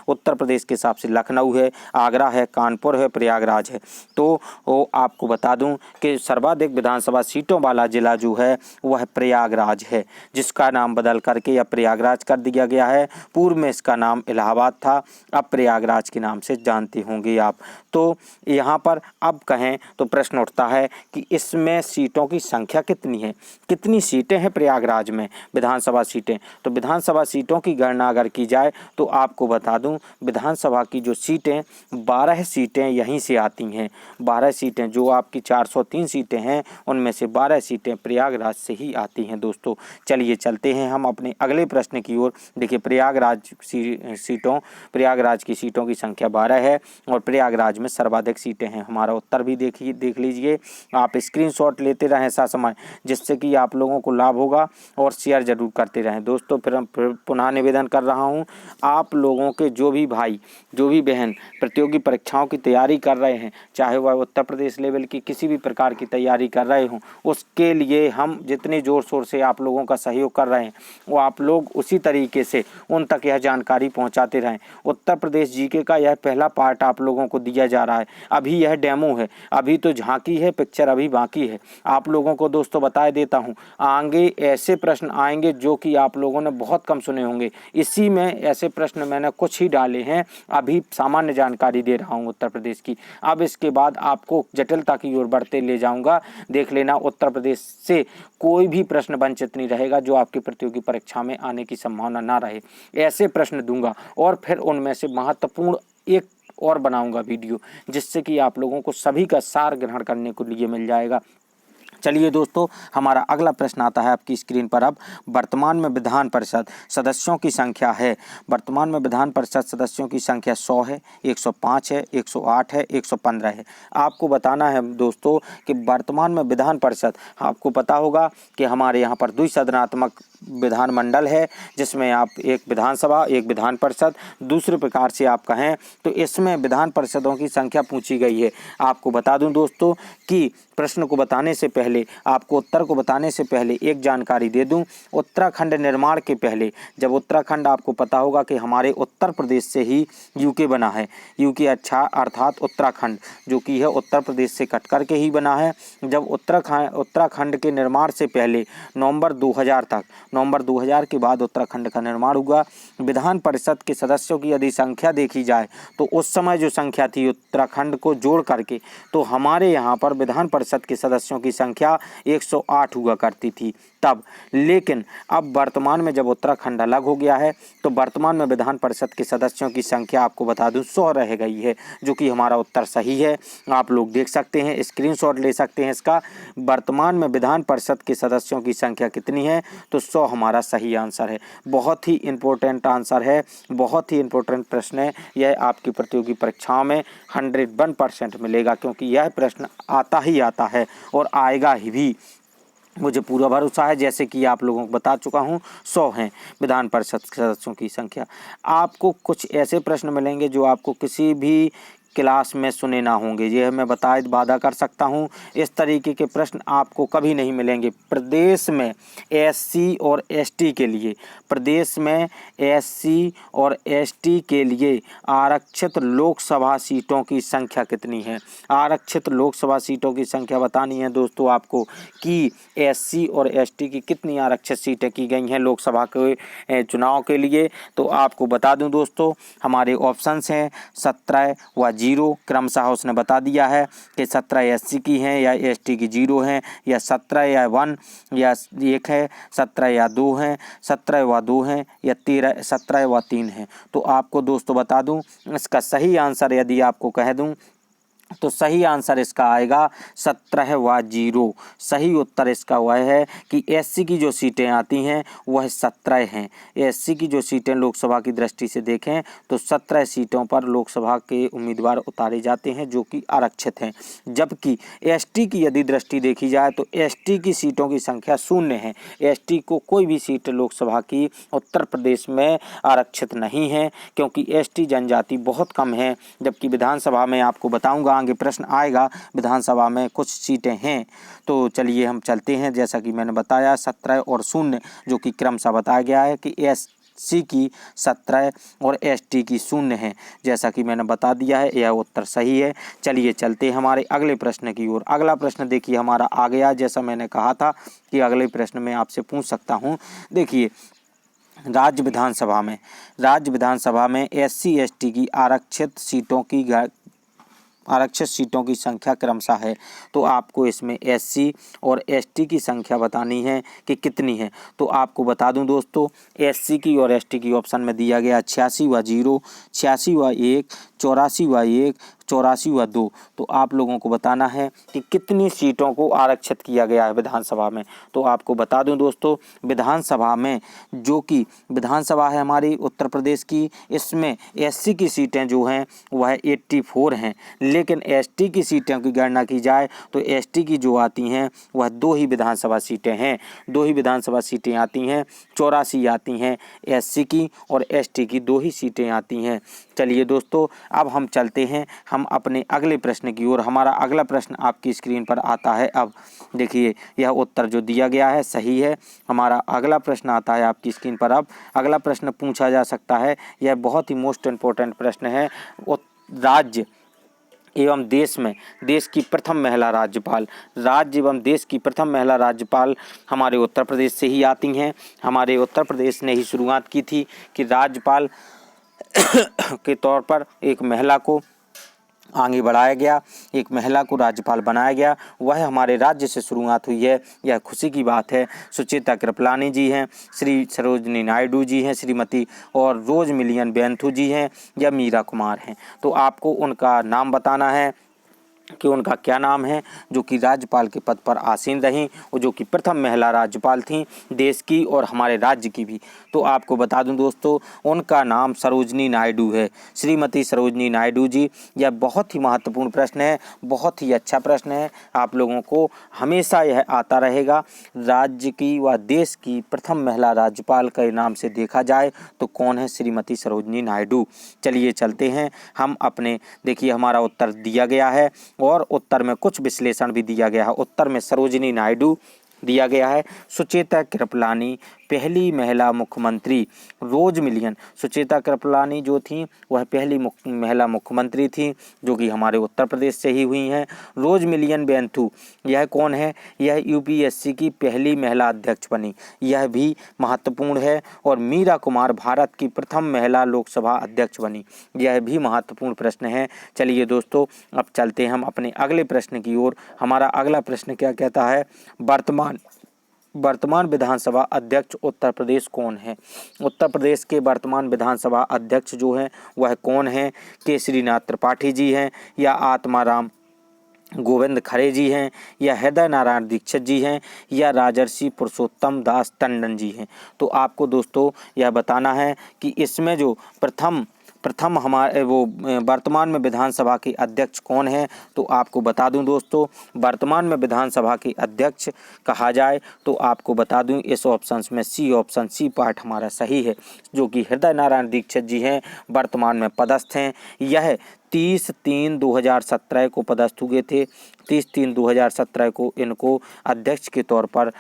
उत्तर प्रदेश के हिसाब से लखनऊ है, आगरा है, कानपुर है, प्रयागराज है। तो वो आपको बता दूं कि सर्वाधिक विधानसभा सीटों वाला जिला जो है वह प्रयागराज है, जिसका नाम बदल करके अब प्रयागराज कर दिया गया है। पूर्व में इसका नाम इलाहाबाद था, अब प्रयागराज के नाम से जानते होंगे आप। तो यहाँ पर अब कहें तो प्रश्न उठता है कि इसमें सीटों की संख्या कितनी है, कितनी सीटें हैं प्रयागराज में विधानसभा सीटें। तो विधानसभा सीटों की गणना अगर की जाए तो आपको बता दूं विधानसभा की जो सीटें 12 सीटें यहीं से आती हैं। 12 सीटें जो आपकी 403 सीटें हैं उनमें से 12 सीटें प्रयागराज से ही आती हैं दोस्तों। चलिए चलते हैं हम अपने अगले प्रश्न की ओर। देखिए प्रयागराज की सीटों की संख्या 12 है और प्रयागराज में सर्वाधिक सीटें हैं। हमारा उत्तर भी देख लीजिए, आप स्क्रीनशॉट लेते रहें ऐसा समय, जिससे कि आप लोगों को लाभ होगा, और शेयर जरूर करते रहें दोस्तों। फिर पुनः निवेदन कर रहा हूं, आप लोगों के जो भी भाई जो भी बहन प्रतियोगी परीक्षाओं की तैयारी कर रहे हैं, चाहे वह उत्तर प्रदेश लेवल की किसी भी प्रकार की तैयारी कर रहे हों, उसके लिए हम जितने ज़ोर शोर से आप लोगों का सहयोग कर रहे हैं वो आप लोग उसी तरीके से उन तक यह जानकारी पहुंचाते रहें। उत्तर प्रदेश जीके का यह पहला पार्ट आप लोगों को दिया जा रहा है, अभी यह डेमो है, अभी तो झांकी है, पिक्चर अभी बाकी है। आप लोगों को दोस्तों बता देता हूँ, आगे ऐसे प्रश्न आएंगे जो कि आप लोगों ने बहुत कम सुने होंगे। इसी में ऐसे प्रश्न मैंने कुछ ही डाले हैं, अभी सामान्य जानकारी दे रहा हूं उत्तर प्रदेश की। अब इसके बाद आपको जटिलता की ओर बढ़ते ले जाऊंगा। देख लेना, उत्तर प्रदेश से कोई भी प्रश्न वंचित नहीं रहेगा जो आपकी प्रतियोगी परीक्षा में आने की संभावना ना रहे। ऐसे प्रश्न दूंगा और फिर उनमें से महत्वपूर्ण एक और बनाऊंगा वीडियो, जिससे कि आप लोगों को सभी का सार ग्रहण करने को लिए मिल जाएगा। चलिए दोस्तों, हमारा अगला प्रश्न आता है आपकी स्क्रीन पर। अब वर्तमान में विधान परिषद सदस्यों की संख्या है, वर्तमान में विधान परिषद सदस्यों की संख्या 100 है, 105 है, 108 है, 115 है। आपको बताना है दोस्तों कि वर्तमान में विधान परिषद, आपको पता होगा कि हमारे यहाँ पर द्विसदनात्मक विधानमंडल है, जिसमें आप एक विधानसभा एक विधान परिषद, दूसरे प्रकार से आप कहें तो इसमें विधान परिषदों की संख्या पूछी गई है। आपको बता दूं दोस्तों कि प्रश्न को बताने से पहले, आपको उत्तर को बताने से पहले एक जानकारी दे दूं। उत्तराखंड निर्माण के पहले, जब उत्तराखंड, आपको पता होगा कि हमारे उत्तर प्रदेश से ही यूके बना है, यूके अर्थात उत्तराखंड जो कि है उत्तर प्रदेश से कट कर के ही बना है। जब उत्तराखंड के निर्माण से पहले नवंबर 2000 के बाद उत्तराखंड का निर्माण हुआ। विधान परिषद के सदस्यों की यदि संख्या देखी जाए तो उस समय जो संख्या थी उत्तराखंड को जोड़ करके, तो हमारे यहाँ पर विधान परिषद के सदस्यों की संख्या 108 हुआ करती थी तब। लेकिन अब वर्तमान में जब उत्तराखंड अलग हो गया है तो वर्तमान में विधान परिषद के सदस्यों की संख्या आपको बता दूं 100 रह गई है, जो कि हमारा उत्तर सही है। आप लोग देख सकते हैं, स्क्रीनशॉट ले सकते हैं इसका। वर्तमान में विधान परिषद के सदस्यों की संख्या कितनी है, तो 100 हमारा सही आंसर है। बहुत ही इंपॉर्टेंट आंसर है, बहुत ही इंपॉर्टेंट प्रश्न है यह, आपकी प्रतियोगी परीक्षाओं में 101% मिलेगा, क्योंकि यह प्रश्न आता ही आता है और आएगा ही भी। मुझे पूरा भरोसा है, जैसे कि आप लोगों को बता चुका हूँ 100 हैं विधान परिषद सदस्यों की संख्या। आपको कुछ ऐसे प्रश्न मिलेंगे जो आपको किसी भी क्लास में सुने ना होंगे, ये मैं वादा कर सकता हूँ। इस तरीके के प्रश्न आपको कभी नहीं मिलेंगे। प्रदेश में एससी और एसटी के लिए, प्रदेश में एससी और एसटी के लिए आरक्षित लोकसभा सीटों की संख्या कितनी है। आरक्षित लोकसभा सीटों की संख्या बतानी है दोस्तों आपको कि एससी और एसटी की कितनी आरक्षित सीटें की गई हैं लोकसभा के चुनाव के लिए। तो आपको बता दूं दोस्तों, हमारे ऑप्शंस हैं 17 व 0, क्रमशः उसने बता दिया है कि 17 एससी की हैं या एसटी की 0 हैं, या 17 या 1 या 1 है, 17 या 2 हैं, 17 व 2 हैं, या 17 व 3 हैं। तो आपको दोस्तों बता दूं, इसका सही आंसर यदि आपको कह दूं तो सही आंसर इसका आएगा 17 व 0। सही उत्तर इसका वह है कि एससी की जो सीटें आती हैं वह 17 हैं। एससी की जो सीटें लोकसभा की दृष्टि से देखें तो 17 सीटों पर लोकसभा के उम्मीदवार उतारे जाते हैं जो कि आरक्षित हैं। जबकि एसटी की यदि दृष्टि देखी जाए तो एसटी की सीटों की संख्या 0 है। एसटी को कोई भी सीट लोकसभा की उत्तर प्रदेश में आरक्षित नहीं है, क्योंकि एसटी जनजाति बहुत कम है। जबकि विधानसभा में आपको बताऊंगा, आगे प्रश्न आएगा, विधानसभा में कुछ सीटें हैं। तो चलिए हम चलते हैं। जैसा कि मैंने बताया 17 और 0 जो कि क्रमशः बताया गया है कि एससी की 17 और एसटी की 0 है। जैसा कि मैंने बता दिया है, यह उत्तर सही है। चलिए चलते हैं हमारे अगले प्रश्न की ओर। अगला प्रश्न देखिए हमारा आ गया। जैसा मैंने कहा था कि अगले प्रश्न में आपसे पूछ सकता हूँ। देखिए राज्य विधानसभा में एससी एसटी की आरक्षित सीटों की संख्या क्रमशः है। तो आपको इसमें एससी और एसटी की संख्या बतानी है कि कितनी है। तो आपको बता दूं दोस्तों, एससी की और एसटी की ऑप्शन में दिया गया 86 व 0, 86 व 1, 84 व 1, 84 व 2। तो आप लोगों को बताना है कि कितनी सीटों को आरक्षित किया गया है विधानसभा में। तो आपको बता दूं दोस्तों, विधानसभा में जो कि विधानसभा है हमारी उत्तर प्रदेश की, इसमें एससी की सीटें जो हैं वह 84 हैं। लेकिन एसटी की सीटों की गणना की जाए तो एसटी की जो आती हैं वह 2 ही विधानसभा सीटें हैं। 2 ही विधानसभा सीटें आती हैं, 84 आती हैं एससी की और एसटी की 2 ही सीटें आती हैं। चलिए दोस्तों, अब हम चलते हैं हम अपने अगले प्रश्न की ओर। हमारा अगला प्रश्न आपकी स्क्रीन पर आता है। अब देखिए यह उत्तर जो दिया गया है सही है। हमारा अगला प्रश्न आता है आपकी स्क्रीन पर। अब अगला प्रश्न पूछा जा सकता है, यह बहुत ही मोस्ट इम्पोर्टेंट प्रश्न है। राज्य एवं देश की प्रथम महिला राज्यपाल हमारे उत्तर प्रदेश से ही आती हैं। हमारे उत्तर प्रदेश ने ही शुरुआत की थी कि राज्यपाल के तौर पर एक महिला को आगे बढ़ाया गया, एक महिला को राज्यपाल बनाया गया। वह हमारे राज्य से शुरुआत हुई है, यह खुशी की बात है। सुचेता कृपलानी जी हैं, श्री सरोजनी नायडू जी हैं श्रीमती, और रोज मिलियन बेंथू जी हैं या मीरा कुमार हैं। तो आपको उनका नाम बताना है कि उनका क्या नाम है जो कि राज्यपाल के पद पर आसीन रहीं और जो कि प्रथम महिला राज्यपाल थीं देश की और हमारे राज्य की भी। तो आपको बता दूं दोस्तों, उनका नाम सरोजनी नायडू है, श्रीमती सरोजनी नायडू जी। यह बहुत ही महत्वपूर्ण प्रश्न है, बहुत ही अच्छा प्रश्न है। आप लोगों को हमेशा यह आता रहेगा। राज्य की व देश की प्रथम महिला राज्यपाल के नाम से देखा जाए तो कौन है? श्रीमती सरोजनी नायडू। चलिए चलते हैं हम अपने, देखिए हमारा उत्तर दिया गया है और उत्तर में कुछ विश्लेषण भी दिया गया है। उत्तर में सरोजिनी नायडू दिया गया है। सुचेता कृपलानी पहली महिला मुख्यमंत्री, रोज मिलियन, सुचेता कृपलानी जो थी वह पहली महिला मुख्यमंत्री थी जो कि हमारे उत्तर प्रदेश से ही हुई हैं। रोज मिलियन बेंथू यह कौन है? यह यूपीएससी की पहली महिला अध्यक्ष बनी, यह भी महत्वपूर्ण है। और मीरा कुमार भारत की प्रथम महिला लोकसभा अध्यक्ष बनी, यह भी महत्वपूर्ण प्रश्न है। चलिए दोस्तों, अब चलते हैं हम अपने अगले प्रश्न की ओर। हमारा अगला प्रश्न क्या कहता है? वर्तमान विधानसभा अध्यक्ष उत्तर प्रदेश कौन है? उत्तर प्रदेश के वर्तमान विधानसभा अध्यक्ष जो हैं वह कौन हैं? केसरीनाथ त्रिपाठी जी हैं या आत्माराम गोविंद खरे जी हैं या हृदय नारायण दीक्षित जी हैं या राजर्षि पुरुषोत्तम दास टंडन जी हैं। तो आपको दोस्तों यह बताना है कि इसमें जो प्रथम प्रथम हमारे वर्तमान में विधानसभा के अध्यक्ष कौन हैं, तो आपको बता दूं दोस्तों, वर्तमान में विधानसभा के अध्यक्ष कहा जाए तो आपको बता दूं इस ऑप्शन में सी, ऑप्शन सी पार्ट हमारा सही है, जो कि हृदय नारायण दीक्षित जी हैं, वर्तमान में पदस्थ हैं। यह 30/3/2017 को पदस्थ हुए थे। 30/3/2017 को इनको अध्यक्ष के तौर पर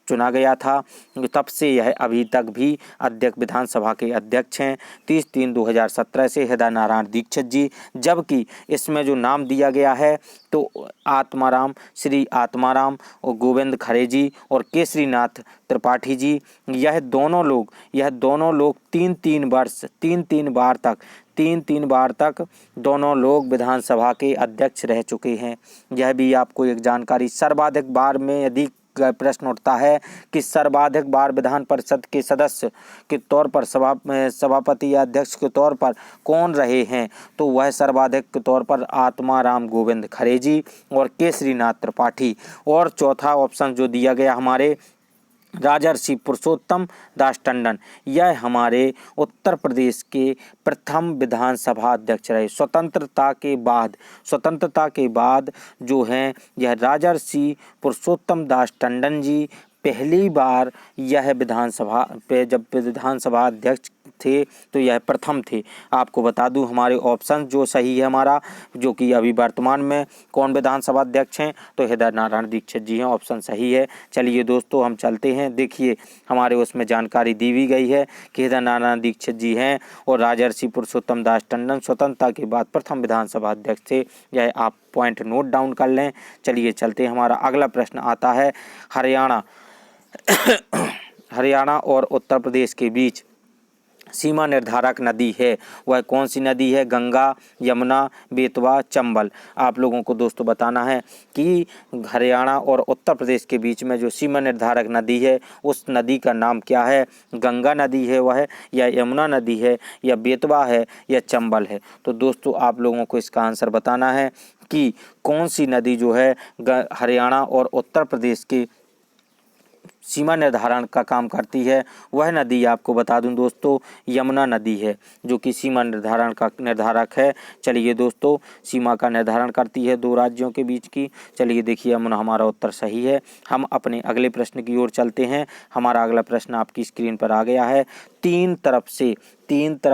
चुना गया था। तब से यह अभी तक भी अध्यक्ष, विधानसभा के अध्यक्ष हैं। 30/3/2017 से हृदय नारायण दीक्षित जी, जबकि इसमें जो नाम दिया गया है तो आत्माराम, श्री आत्माराम और गोविंद खरे जी और केसरीनाथ त्रिपाठी जी, यह दोनों लोग 3-3 बार तक दोनों लोग विधानसभा के अध्यक्ष रह चुके हैं। यह भी आपको एक जानकारी। सर्वाधिक बार में यदि प्रश्न उठता है कि सर्वाधिक बार विधान परिषद के सदस्य के तौर पर सभापति या अध्यक्ष के तौर पर कौन रहे हैं, तो वह सर्वाधिक के तौर पर आत्माराम गोविंद खरे जी और केसरीनाथ त्रिपाठी। और चौथा ऑप्शन जो दिया गया हमारे राजर्षि पुरुषोत्तम दास टंडन, यह हमारे उत्तर प्रदेश के प्रथम विधानसभा अध्यक्ष रहे। स्वतंत्रता के बाद जो हैं यह राजर्षि पुरुषोत्तम दास टंडन जी पहली बार यह विधानसभा पे जब विधानसभा अध्यक्ष थे तो यह प्रथम थे। आपको बता दूं हमारे ऑप्शन जो सही है हमारा, जो कि अभी वर्तमान में कौन विधानसभा अध्यक्ष हैं, तो हृदय नारायण दीक्षित जी हैं, ऑप्शन सही है। चलिए दोस्तों हम चलते हैं। देखिए हमारे उसमें जानकारी दी भी गई है कि हृदय नारायण दीक्षित जी हैं और राजर्षि पुरुषोत्तम दास टंडन स्वतंत्रता के बाद प्रथम विधानसभा अध्यक्ष थे। यह आप पॉइंट नोट डाउन कर लें। चलिए चलते हैं। हमारा अगला प्रश्न आता है, हरियाणा और उत्तर प्रदेश के बीच सीमा निर्धारक नदी है, वह कौन सी नदी है? गंगा, यमुना, बेतवा, चंबल। आप लोगों को दोस्तों बताना है कि हरियाणा और उत्तर प्रदेश के बीच में जो सीमा निर्धारक नदी है उस नदी का नाम क्या है? गंगा नदी है वह, या यमुना नदी है, या बेतवा है, या चंबल है? तो दोस्तों आप लोगों को इसका आंसर बताना है कि कौन सी नदी जो है हरियाणा और उत्तर प्रदेश के सीमा निर्धारण का काम करती है। वह नदी आपको बता दूं दोस्तों यमुना नदी है, जो कि सीमा निर्धारण का निर्धारक है। चलिए दोस्तों, सीमा का निर्धारण करती है दो राज्यों के बीच की। चलिए देखिए यमुना हमारा उत्तर सही है। हम अपने अगले प्रश्न की ओर चलते हैं। हमारा अगला प्रश्न आपकी स्क्रीन पर आ गया है। तीन तरफ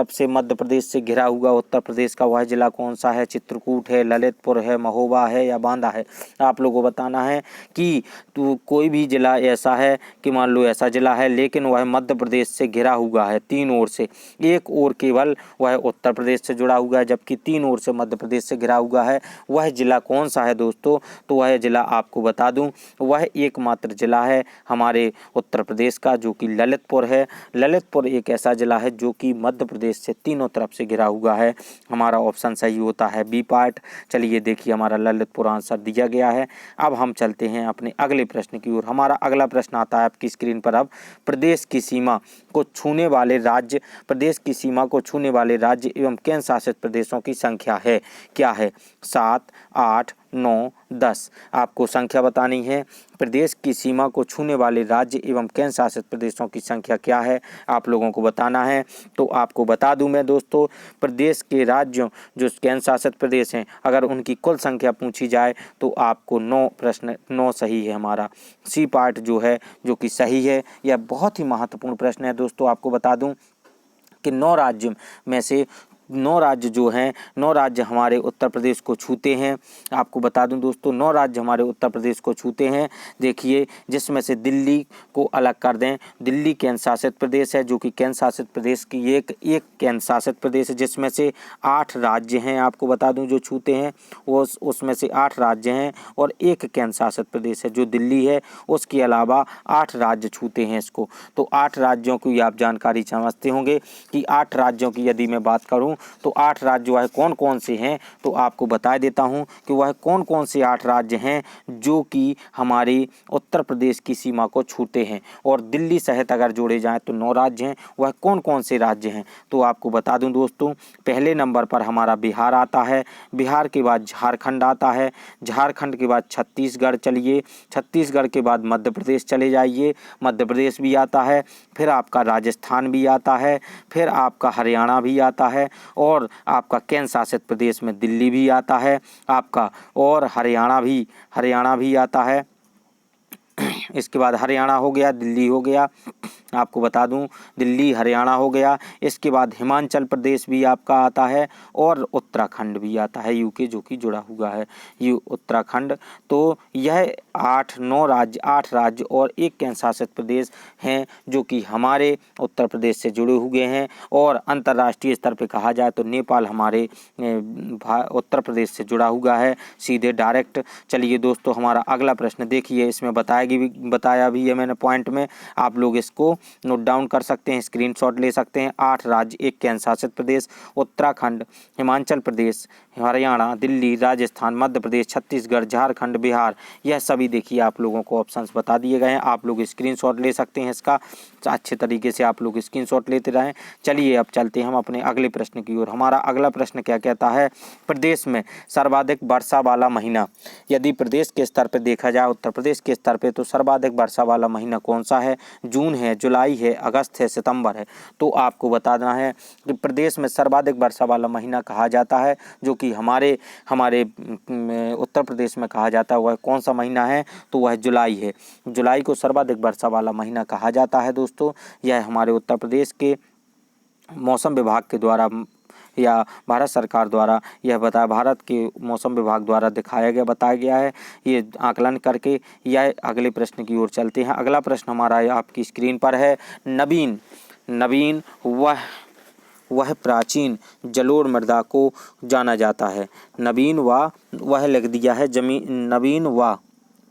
से मध्य प्रदेश से घिरा हुआ उत्तर प्रदेश का वह जिला कौन सा है? चित्रकूट है, ललितपुर है, महोबा है, या बांदा है? आप लोगों को बताना है कि तो कोई भी जिला ऐसा है कि मान लो ऐसा जिला है लेकिन वह मध्य प्रदेश से घिरा हुआ है तीन ओर से, एक ओर केवल वह उत्तर प्रदेश से जुड़ा हुआ है जबकि तीन ओर से मध्य प्रदेश से घिरा हुआ है। वह जिला कौन सा है दोस्तों? तो वह जिला आपको बता दूं, वह एकमात्र जिला है हमारे उत्तर प्रदेश का, जो कि ललितपुर है। ललितपुर एक ऐसा जिला है जो कि मध्य प्रदेश से तीनों तरफ से घिरा हुआ है। हमारा ऑप्शन सही होता है बी पार्ट। चलिए देखिए हमारा ललितपुर आंसर दिया गया है। अब हम चलते हैं अपने अगले प्रश्न की ओर। हमारा अगला प्रश्न आता है आपकी स्क्रीन पर। अब प्रदेश की सीमा को छूने वाले राज्य एवं केंद्र शासित प्रदेशों की संख्या है क्या है? 7, 8, 9, 10। आपको संख्या बतानी है। प्रदेश की सीमा को छूने वाले राज्य एवं केंद्र शासित प्रदेशों की संख्या क्या है? आप लोगों को बताना है। तो आपको बता दूं मैं दोस्तों, प्रदेश के राज्यों जो केंद्र शासित प्रदेश हैं, अगर उनकी कुल संख्या पूछी जाए तो आपको 9 सही है। हमारा सी पार्ट जो है जो कि सही है। यह बहुत ही महत्वपूर्ण प्रश्न है दोस्तों। आपको बता दूं कि 9 राज्य में से 9 राज्य जो हैं, 9 राज्य हमारे उत्तर प्रदेश को छूते हैं। आपको बता दूं दोस्तों 9 राज्य हमारे उत्तर प्रदेश को छूते हैं। देखिए जिसमें से दिल्ली को अलग कर दें, दिल्ली केंद्र शासित प्रदेश है, जो कि केंद्र शासित प्रदेश की एक केंद्र शासित प्रदेश है जिसमें से 8 राज्य हैं। आपको बता दूं जो छूते हैं वो उसमें से 8 राज्य हैं और एक केंद्र शासित प्रदेश है जो दिल्ली है। उसके अलावा 8 राज्य छूते हैं इसको। तो 8 राज्यों की आप जानकारी समझते होंगे कि 8 राज्यों की यदि मैं बात करूं तो 8 राज्य वह कौन कौन से हैं, तो आपको बता देता हूं कि वह कौन कौन से 8 राज्य हैं जो कि हमारे उत्तर प्रदेश की सीमा को छूते हैं। और दिल्ली सहित अगर जोड़े जाएं तो 9 राज्य हैं। वह कौन कौन से राज्य हैं, तो आपको बता दूं दोस्तों, पहले नंबर पर हमारा बिहार आता है, बिहार के बाद झारखंड आता है, झारखंड के बाद छत्तीसगढ़, चलिए छत्तीसगढ़ के बाद मध्य प्रदेश चले जाइए, मध्य प्रदेश भी आता है, फिर आपका राजस्थान भी आता है, फिर आपका हरियाणा भी आता है, और आपका केंद्र शासित प्रदेश में दिल्ली भी आता है आपका, और हरियाणा भी आता है। इसके बाद हरियाणा हो गया, दिल्ली हो गया, आपको बता दूं दिल्ली हरियाणा हो गया। इसके बाद हिमाचल प्रदेश भी आपका आता है और उत्तराखंड भी आता है यूके, जो कि जुड़ा हुआ है उत्तराखंड। तो यह 8 राज्य और एक केंद्र शासित प्रदेश हैं जो कि हमारे उत्तर प्रदेश से जुड़े हुए हैं। और अंतर्राष्ट्रीय स्तर पे कहा जाए तो नेपाल हमारे उत्तर प्रदेश से जुड़ा हुआ है सीधे डायरेक्ट। चलिए दोस्तों, हमारा अगला प्रश्न देखिए, इसमें बताया भी है मैंने पॉइंट में, आप लोग इसको नोट डाउन कर सकते हैं, स्क्रीनशॉट ले सकते हैं। 8 राज्य, एक केंद्र शासित प्रदेश, उत्तराखंड, हिमाचल प्रदेश, हरियाणा, दिल्ली, राजस्थान, मध्य प्रदेश, छत्तीसगढ़, झारखंड, बिहार, यह सभी देखिए आप लोगों को ऑप्शंस बता दिए गए हैं। आप लोग स्क्रीनशॉट ले सकते हैं, इसका अच्छे तरीके से आप लोग स्क्रीनशॉट लेते रहें। चलिए अब चलते हैं हम अपने अगले प्रश्न की ओर। हमारा अगला प्रश्न क्या कहता है, प्रदेश में सर्वाधिक वर्षा वाला महीना। यदि प्रदेश के स्तर पर देखा जाए, उत्तर प्रदेश के स्तर पर, तो सर्वाधिक वर्षा वाला महीना कौन सा है? जून है, जुलाई है, अगस्त है, सितंबर है। तो आपको बताना है कि प्रदेश में सर्वाधिक वर्षा वाला महीना कहा जाता है, जो कि हमारे उत्तर प्रदेश में कहा जाता है, वह कौन सा महीना है? तो वह जुलाई है। जुलाई को सर्वाधिक वर्षा वाला महीना कहा जाता है दोस्तों। यह हमारे उत्तर प्रदेश के मौसम विभाग के द्वारा या भारत सरकार द्वारा भारत के मौसम विभाग द्वारा बताया गया है ये आकलन करके। यह अगले प्रश्न की ओर चलते हैं। अगला प्रश्न हमारा आपकी स्क्रीन पर है। नवीन वह प्राचीन जलोढ़ मृदा को जाना जाता है। नवीन वह लिख दिया है, नवीन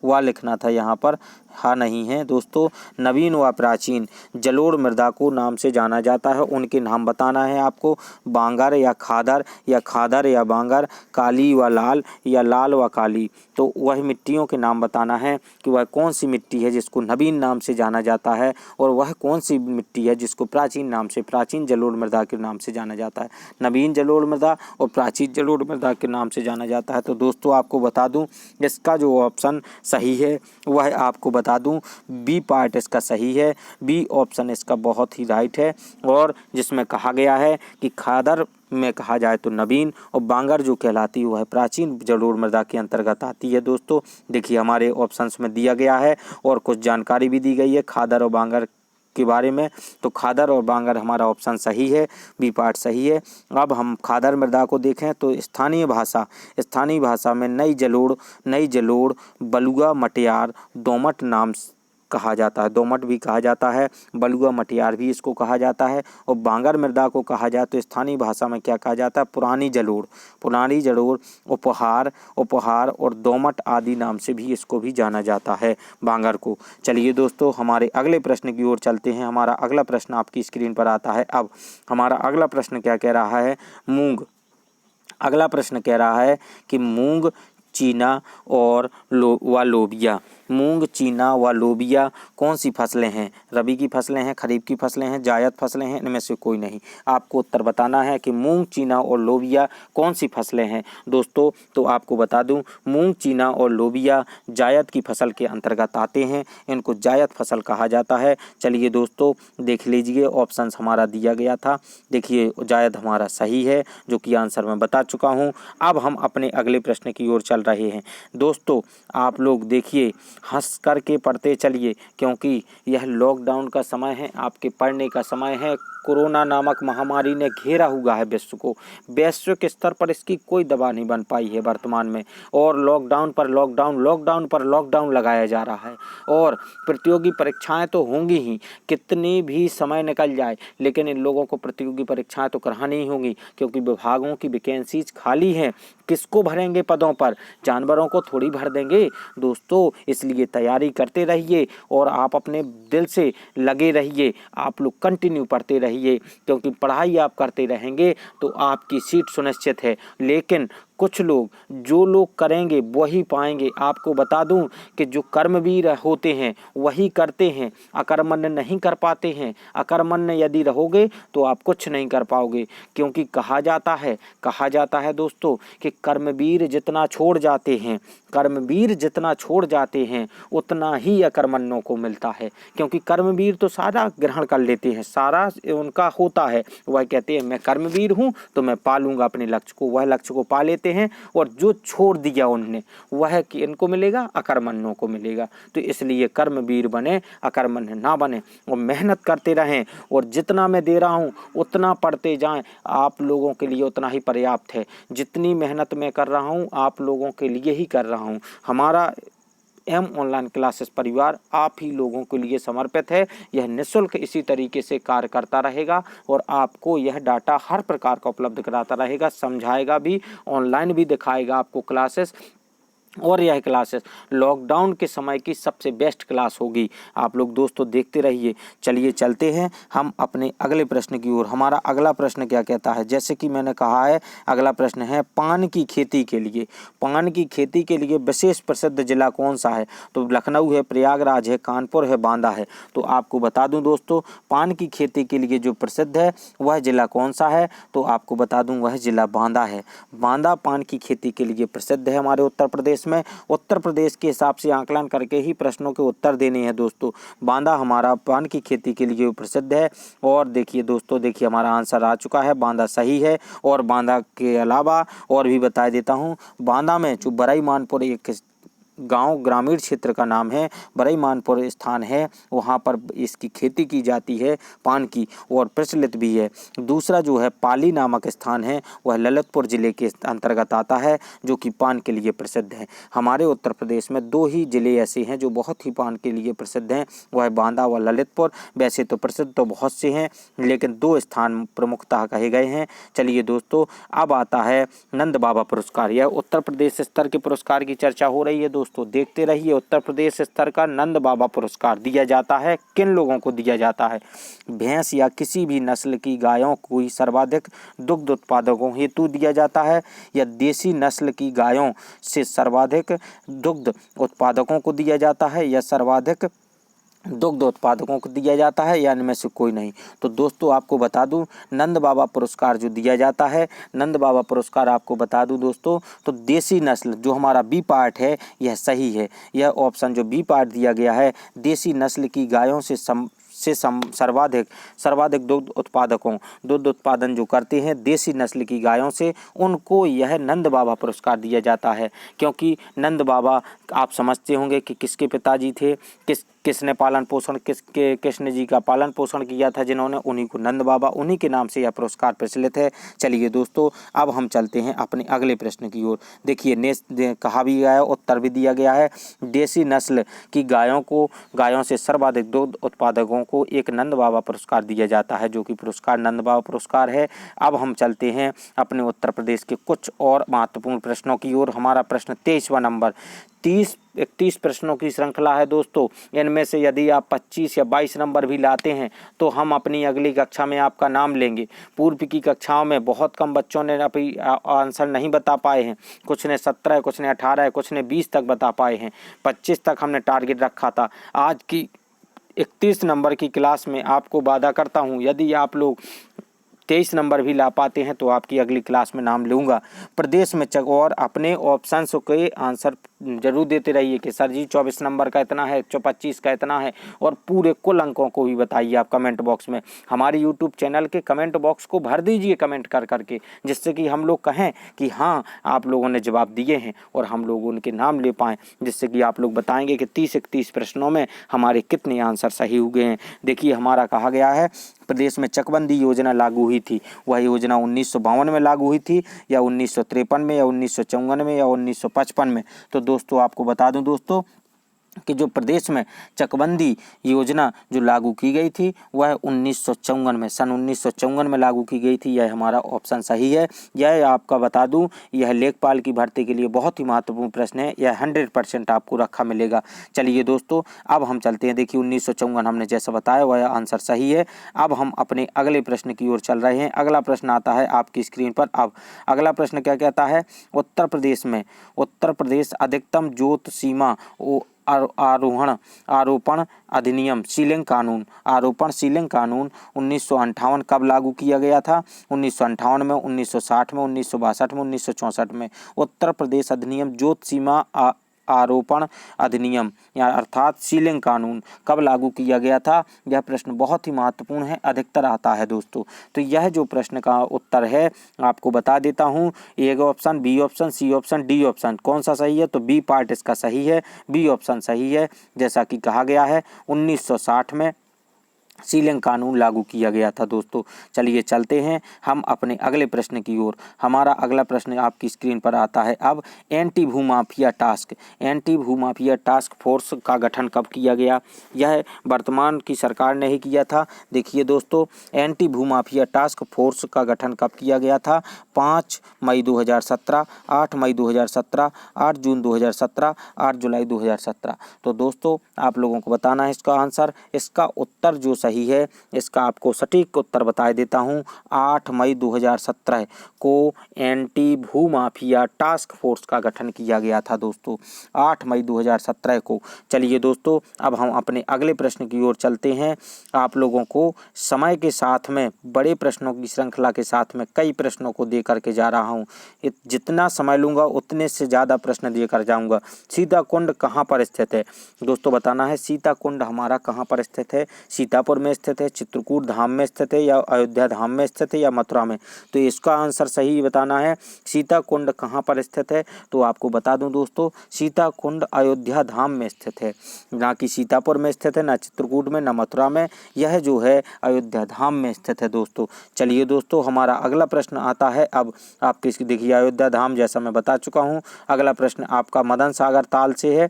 वा लिखना था यहाँ पर, हाँ नहीं है दोस्तों। नवीन व प्राचीन जलोढ़ मृदा को नाम से जाना जाता है। उनके नाम बताना है आपको, बांगर या खादर या बांगर, काली व लाल या लाल व काली। तो वह मिट्टियों के नाम बताना है कि वह कौन सी मिट्टी है जिसको नवीन नाम से जाना जाता है, और वह कौन सी मिट्टी है जिसको प्राचीन जलोढ़ मृदा के नाम से जाना जाता है। नवीन जलोढ़ मृदा और प्राचीन जलोढ़ मृदा के नाम से जाना जाता है। तो दोस्तों आपको बता दूं, इसका जो ऑप्शन सही है वह आपको बता दूं, बी पार्ट इसका सही है। बी ऑप्शन इसका बहुत ही राइट है। और जिसमें कहा गया है कि खादर में कहा जाए तो नवीन, और बांगर जो कहलाती है वह प्राचीन जलोढ़ मृदा के अंतर्गत आती है। दोस्तों देखिए हमारे ऑप्शंस में दिया गया है और कुछ जानकारी भी दी गई है खादर और बांगर के बारे में। तो खादर और बांगर हमारा ऑप्शन सही है, बी पार्ट सही है। अब हम खादर मृदा को देखें तो स्थानीय भाषा में नई जलोढ़, बलुआ, मटियार, दोमट नाम कहा जाता है। दोमट भी कहा जाता है, बलुआ, मटियार भी इसको कहा जाता है। और बांगर मृदा को कहा जाए तो स्थानीय भाषा में क्या कहा जाता है? पुरानी जलोढ़, उपहार और दोमट आदि नाम से भी इसको भी जाना जाता है, बांगर को। चलिए दोस्तों हमारे अगले प्रश्न की ओर चलते हैं। हमारा अगला प्रश्न आपकी स्क्रीन पर आता है। अब हमारा अगला प्रश्न क्या कह रहा है? अगला प्रश्न कह रहा है कि मूंग, चीना और लोबिया। मूंग, चीना व लोबिया कौन सी फसलें हैं? रबी की फसलें हैं, खरीफ की फसलें हैं, जायद फसलें हैं, इनमें से कोई नहीं। आपको उत्तर बताना है कि मूंग, चीना और लोबिया कौन सी फसलें हैं दोस्तों। तो आपको बता दूं, मूंग, चीना और लोबिया जायद की फसल के अंतर्गत आते हैं, इनको जायद फसल कहा जाता है। चलिए दोस्तों देख लीजिए, ऑप्शंस हमारा दिया गया था, देखिए जायद हमारा सही है, जो कि आंसर मैं बता चुका हूँ। अब हम अपने अगले प्रश्न की ओर चल रहे हैं। दोस्तों आप लोग देखिए, हंस करके पढ़ते चलिए, क्योंकि यह लॉकडाउन का समय है, आपके पढ़ने का समय है। कोरोना नामक महामारी ने घेरा हुआ है विश्व को, वैश्विक स्तर पर इसकी कोई दवा नहीं बन पाई है वर्तमान में, और लॉकडाउन पर लॉकडाउन लगाया जा रहा है। और प्रतियोगी परीक्षाएं तो होंगी ही, कितनी भी समय निकल जाए, लेकिन इन लोगों को प्रतियोगी परीक्षाएं तो करानी ही होंगी, क्योंकि विभागों की वैकेंसीज खाली हैं। किसको भरेंगे पदों पर? जानवरों को थोड़ी भर देंगे दोस्तों। इसलिए तैयारी करते रहिए और आप अपने दिल से लगे रहिए, आप लोग कंटिन्यू पढ़ते रहिए, क्योंकि पढ़ाई आप करते रहेंगे तो आपकी सीट सुनिश्चित है। लेकिन कुछ लोग, जो लोग करेंगे वही पाएंगे। आपको बता दूं कि जो कर्मवीर होते हैं वही करते हैं, अकर्मण्य नहीं कर पाते हैं। अकर्मण्य यदि रहोगे तो आप कुछ नहीं कर पाओगे, क्योंकि कहा जाता है दोस्तों कि कर्मवीर जितना छोड़ जाते हैं, कर्मवीर जितना छोड़ जाते हैं उतना ही अकर्मण्यों को मिलता है। क्योंकि कर्मवीर तो सारा ग्रहण कर लेते हैं, सारा उनका होता है, वह कहते हैं मैं कर्मवीर हूँ तो मैं पालूंगा अपने लक्ष्य को, वह लक्ष्य को पा लेते हैं। और जो छोड़ दिया उनने वह कि इनको मिलेगा, अकर्मण्यों को मिलेगा। तो इसलिए कर्मवीर बने, अकर्मण्य ना बने, और मेहनत करते रहें। और जितना मैं दे रहा हूँ उतना पढ़ते जाएं, आप लोगों के लिए उतना ही पर्याप्त है। जितनी मेहनत मैं कर रहा हूँ आप लोगों के लिए ही कर रहा हूँ। हमारा एम ऑनलाइन क्लासेस परिवार आप ही लोगों के लिए समर्पित है। यह निःशुल्क इसी तरीके से कार्य करता रहेगा और आपको यह डाटा हर प्रकार का उपलब्ध कराता रहेगा, समझाएगा भी, ऑनलाइन भी दिखाएगा आपको क्लासेस। और यह क्लासेस लॉकडाउन के समय की सबसे बेस्ट क्लास होगी। आप लोग दोस्तों देखते रहिए। चलिए चलते हैं हम अपने अगले प्रश्न की ओर। हमारा अगला प्रश्न क्या कहता है, जैसे कि मैंने कहा है अगला प्रश्न है पान की खेती के लिए। पान की खेती के लिए विशेष प्रसिद्ध जिला कौन सा है? तो लखनऊ है, प्रयागराज है, कानपुर है, बांदा है। तो आपको बता दूं दोस्तों, पान की खेती के लिए जो प्रसिद्ध है वह जिला कौन सा है? तो आपको बता दूं वह जिला बांदा है। बांदा पान की खेती के लिए प्रसिद्ध है हमारे उत्तर प्रदेश में। उत्तर प्रदेश के हिसाब से आकलन करके ही प्रश्नों के उत्तर देने हैं दोस्तों। बांदा हमारा पान की खेती के लिए प्रसिद्ध है। और देखिए दोस्तों, देखिए हमारा आंसर आ चुका है, बांदा सही है। और बांदा के अलावा और भी बता देता हूँ, बांदा में जो बरई मानपुर एक गांव ग्रामीण क्षेत्र का नाम है, बरई मानपुर स्थान है, वहां पर इसकी खेती की जाती है पान की, और प्रचलित भी है। दूसरा जो है पाली नामक स्थान है, वह ललितपुर जिले के अंतर्गत आता है, जो कि पान के लिए प्रसिद्ध है। हमारे उत्तर प्रदेश में दो ही जिले ऐसे हैं जो बहुत ही पान के लिए प्रसिद्ध हैं, वह बांदा व ललितपुर। वैसे तो प्रसिद्ध तो बहुत से हैं, लेकिन दो स्थान प्रमुखतः कहे गए हैं। चलिए दोस्तों, अब आता है नंद बाबा पुरस्कार। यह उत्तर प्रदेश स्तर के पुरस्कार की चर्चा हो रही है दोस्तों, देखते रहिए। उत्तर प्रदेश स्तर का नंद बाबा पुरस्कार दिया जाता है किन लोगों को दिया जाता है? भैंस या किसी भी नस्ल की गायों को ही सर्वाधिक दुग्ध उत्पादकों हेतु दिया जाता है, या देसी नस्ल की गायों से सर्वाधिक दुग्ध उत्पादकों को दिया जाता है, या सर्वाधिक दुग्ध उत्पादकों को दिया जाता है, या इनमें से कोई नहीं? तो दोस्तों आपको बता दूं, नंद बाबा पुरस्कार जो दिया जाता है, नंद बाबा पुरस्कार आपको बता दूं दोस्तों, तो देसी नस्ल जो हमारा बी पार्ट है यह सही है। यह ऑप्शन जो बी पार्ट दिया गया है, देसी नस्ल की गायों से सर्वाधिक दुग्ध उत्पादन जो करते हैं देसी नस्ल की गायों से, उनको यह नंद बाबा पुरस्कार दिया जाता है। क्योंकि नंद बाबा आप समझते होंगे कि किसके पिताजी थे, किसने पालन पोषण कृष्ण जी का पालन पोषण किया था जिन्होंने, उन्हीं को नंद बाबा, उन्हीं के नाम से यह पुरस्कार प्रचलित है। चलिए दोस्तों, अब हम चलते हैं अपने अगले प्रश्न की ओर। देखिए कहा भी गया है, उत्तर भी दिया गया है। देसी नस्ल की गायों से सर्वाधिक दुग्ध उत्पादकों को एक नंद बाबा पुरस्कार दिया जाता है, जो कि पुरस्कार नंद बाबा पुरस्कार है। अब हम चलते हैं अपने उत्तर प्रदेश के कुछ और महत्वपूर्ण प्रश्नों की ओर। हमारा प्रश्न 23वां नंबर, 31 प्रश्नों की श्रृंखला है दोस्तों। इनमें से यदि आप 25 या 22 नंबर भी लाते हैं तो हम अपनी अगली कक्षा में आपका नाम लेंगे। पूर्व की कक्षाओं में बहुत कम बच्चों ने अभी आंसर नहीं बता पाए हैं, कुछ ने 17, कुछ ने 18, कुछ ने 20 तक बता पाए हैं। 25 तक हमने टारगेट रखा था। आज की 31 नंबर की क्लास में आपको वादा करता हूँ, यदि आप लोग 23 नंबर भी ला पाते हैं तो आपकी अगली क्लास में नाम लूँगा। प्रदेश में और अपने ऑप्शंस के आंसर जरूर देते रहिए कि सर जी 24 नंबर का इतना है, 25 का इतना है, और पूरे कुल अंकों को भी बताइए आप कमेंट बॉक्स में। हमारे यूट्यूब चैनल के कमेंट बॉक्स को भर दीजिए कमेंट कर करके, जिससे कि हम लोग कहें कि हाँ आप लोगों ने जवाब दिए हैं और हम लोग उनके नाम ले पाएँ, जिससे कि आप लोग बताएंगे कि 30-31 प्रश्नों में हमारे कितने आंसर सही हुए हैं। देखिए हमारा कहा गया है प्रदेश में चकबंदी योजना लागू हुई थी, वह योजना 1952 में लागू हुई थी, या 1953 में, या 1954 में, या 1955 में? तो दोस्तों आपको बता दूं दोस्तों, कि जो प्रदेश में चकबंदी योजना जो लागू की गई थी वह 1954 में, सन 1954 में लागू की गई थी। यह हमारा ऑप्शन सही है। यह आपका बता दूं, यह लेखपाल की भर्ती के लिए बहुत ही महत्वपूर्ण प्रश्न है। यह 100% आपको रखा मिलेगा। चलिए दोस्तों, अब हम चलते हैं। देखिए 1954 हमने जैसा बताया वह आंसर सही है। अब हम अपने अगले प्रश्न की ओर चल रहे हैं। अगला प्रश्न आता है आपकी स्क्रीन पर। अब अगला प्रश्न क्या कहता है, उत्तर प्रदेश अधिकतम जोत सीमा आरोपण अधिनियम सीलिंग कानून 1958 कब लागू किया गया था? 1958 में, 1960 में, 1962 में, 1964 में। उत्तर प्रदेश अधिनियम जोत सीमा आरोपण अधिनियम या अर्थात सीलिंग कानून कब लागू किया गया था? यह प्रश्न बहुत ही महत्वपूर्ण है, अधिकतर आता है दोस्तों। तो यह जो प्रश्न का उत्तर है आपको बता देता हूँ। A option, B option, C option, D option, कौन सा सही है? तो बी पार्ट इसका सही है, बी ऑप्शन सही है। जैसा कि कहा गया है 1960 में सीलिंग कानून लागू किया गया था दोस्तों। चलिए चलते हैं हम अपने अगले प्रश्न की ओर। हमारा अगला प्रश्न आपकी स्क्रीन पर आता है। अब एंटी भूमाफिया टास्क फोर्स का गठन कब किया गया? यह वर्तमान की सरकार ने ही किया था। देखिए दोस्तों, एंटी भूमाफिया टास्क फोर्स का गठन कब किया गया था? 5 मई 2017, 8 मई 2017, 8 जून 2017, 8 जुलाई 2017। तो दोस्तों आप लोगों को बताना है इसका आंसर। इसका उत्तर जो सही है, इसका आपको सटीक उत्तर बता देता हूं। 8 मई 2017 को एंटी भूमाफिया टास्क फोर्स का गठन किया गया था दोस्तों, 8 मई 2017 को। चलिए दोस्तों, अब हम अपने अगले प्रश्न की ओर चलते हैं। आप लोगों को समय के साथ में बड़े प्रश्नों की श्रृंखला के साथ में कई प्रश्नों को दे करके जा रहा हूं। जितना समय लूंगा उतने से ज़्यादा प्रश्न देकर जाऊंगा। सीताकुंड कहाँ पर स्थित है? दोस्तों बताना है सीताकुंड हमारा कहाँ पर स्थित है। सीतापुर में स्थित है, चित्रकूट धाम में स्थित है, या अयोध्या धाम में स्थित है, या मथुरा में? तो इसका आंसर सही बताना है। सीताकुंड कहाँ पर स्थित है? तो आपको बता दूं दोस्तों, सीताकुंड अयोध्या धाम में स्थित है, ना कि सीतापुर में स्थित है, ना चित्रकूट में, ना मथुरा में। यह जो है अयोध्या धाम में स्थित है दोस्तों। चलिए दोस्तों, हमारा अगला प्रश्न आता है। अब आपके देखिए अयोध्या धाम जैसा मैं बता चुका हूँ। अगला प्रश्न आपका मदन सागर ताल से है।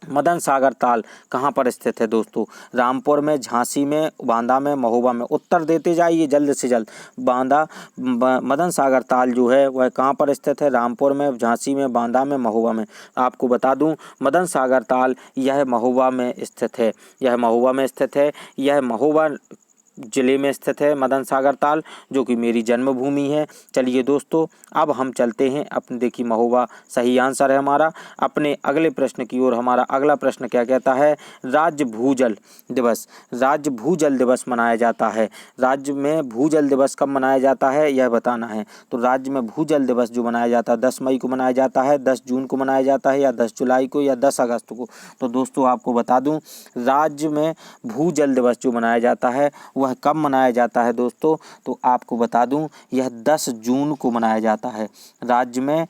मदन सागर ताल कहाँ पर स्थित है दोस्तों? रामपुर में, झांसी में, बांदा में, महोबा में? उत्तर देते जाइए जल्द से जल्द। मदन सागर ताल जो है वह कहाँ पर स्थित है? रामपुर में, झांसी में, बांदा में, महोबा में? आपको बता दूं, मदन सागर ताल यह महोबा में स्थित है। यह महोबा जिले में स्थित है मदन सागर ताल, जो कि मेरी जन्मभूमि है। चलिए दोस्तों, अब हम चलते हैं अपने, देखिए महोबा सही आंसर है हमारा। अपने अगले प्रश्न की ओर। हमारा अगला प्रश्न क्या कहता है? राज्य भूजल दिवस मनाया जाता है। राज्य में भूजल दिवस कब मनाया जाता है यह बताना है। तो राज्य में भूजल दिवस जो मनाया जाता है 10 मई को मनाया जाता है, 10 जून को मनाया जाता है, या 10 जुलाई को, या 10 अगस्त को? तो दोस्तों आपको बता दूं, राज्य में भूजल दिवस जो मनाया जाता है वह कब मनाया जाता है दोस्तों? तो आपको बता दूं, यह 10 जून को मनाया जाता है। राज्य में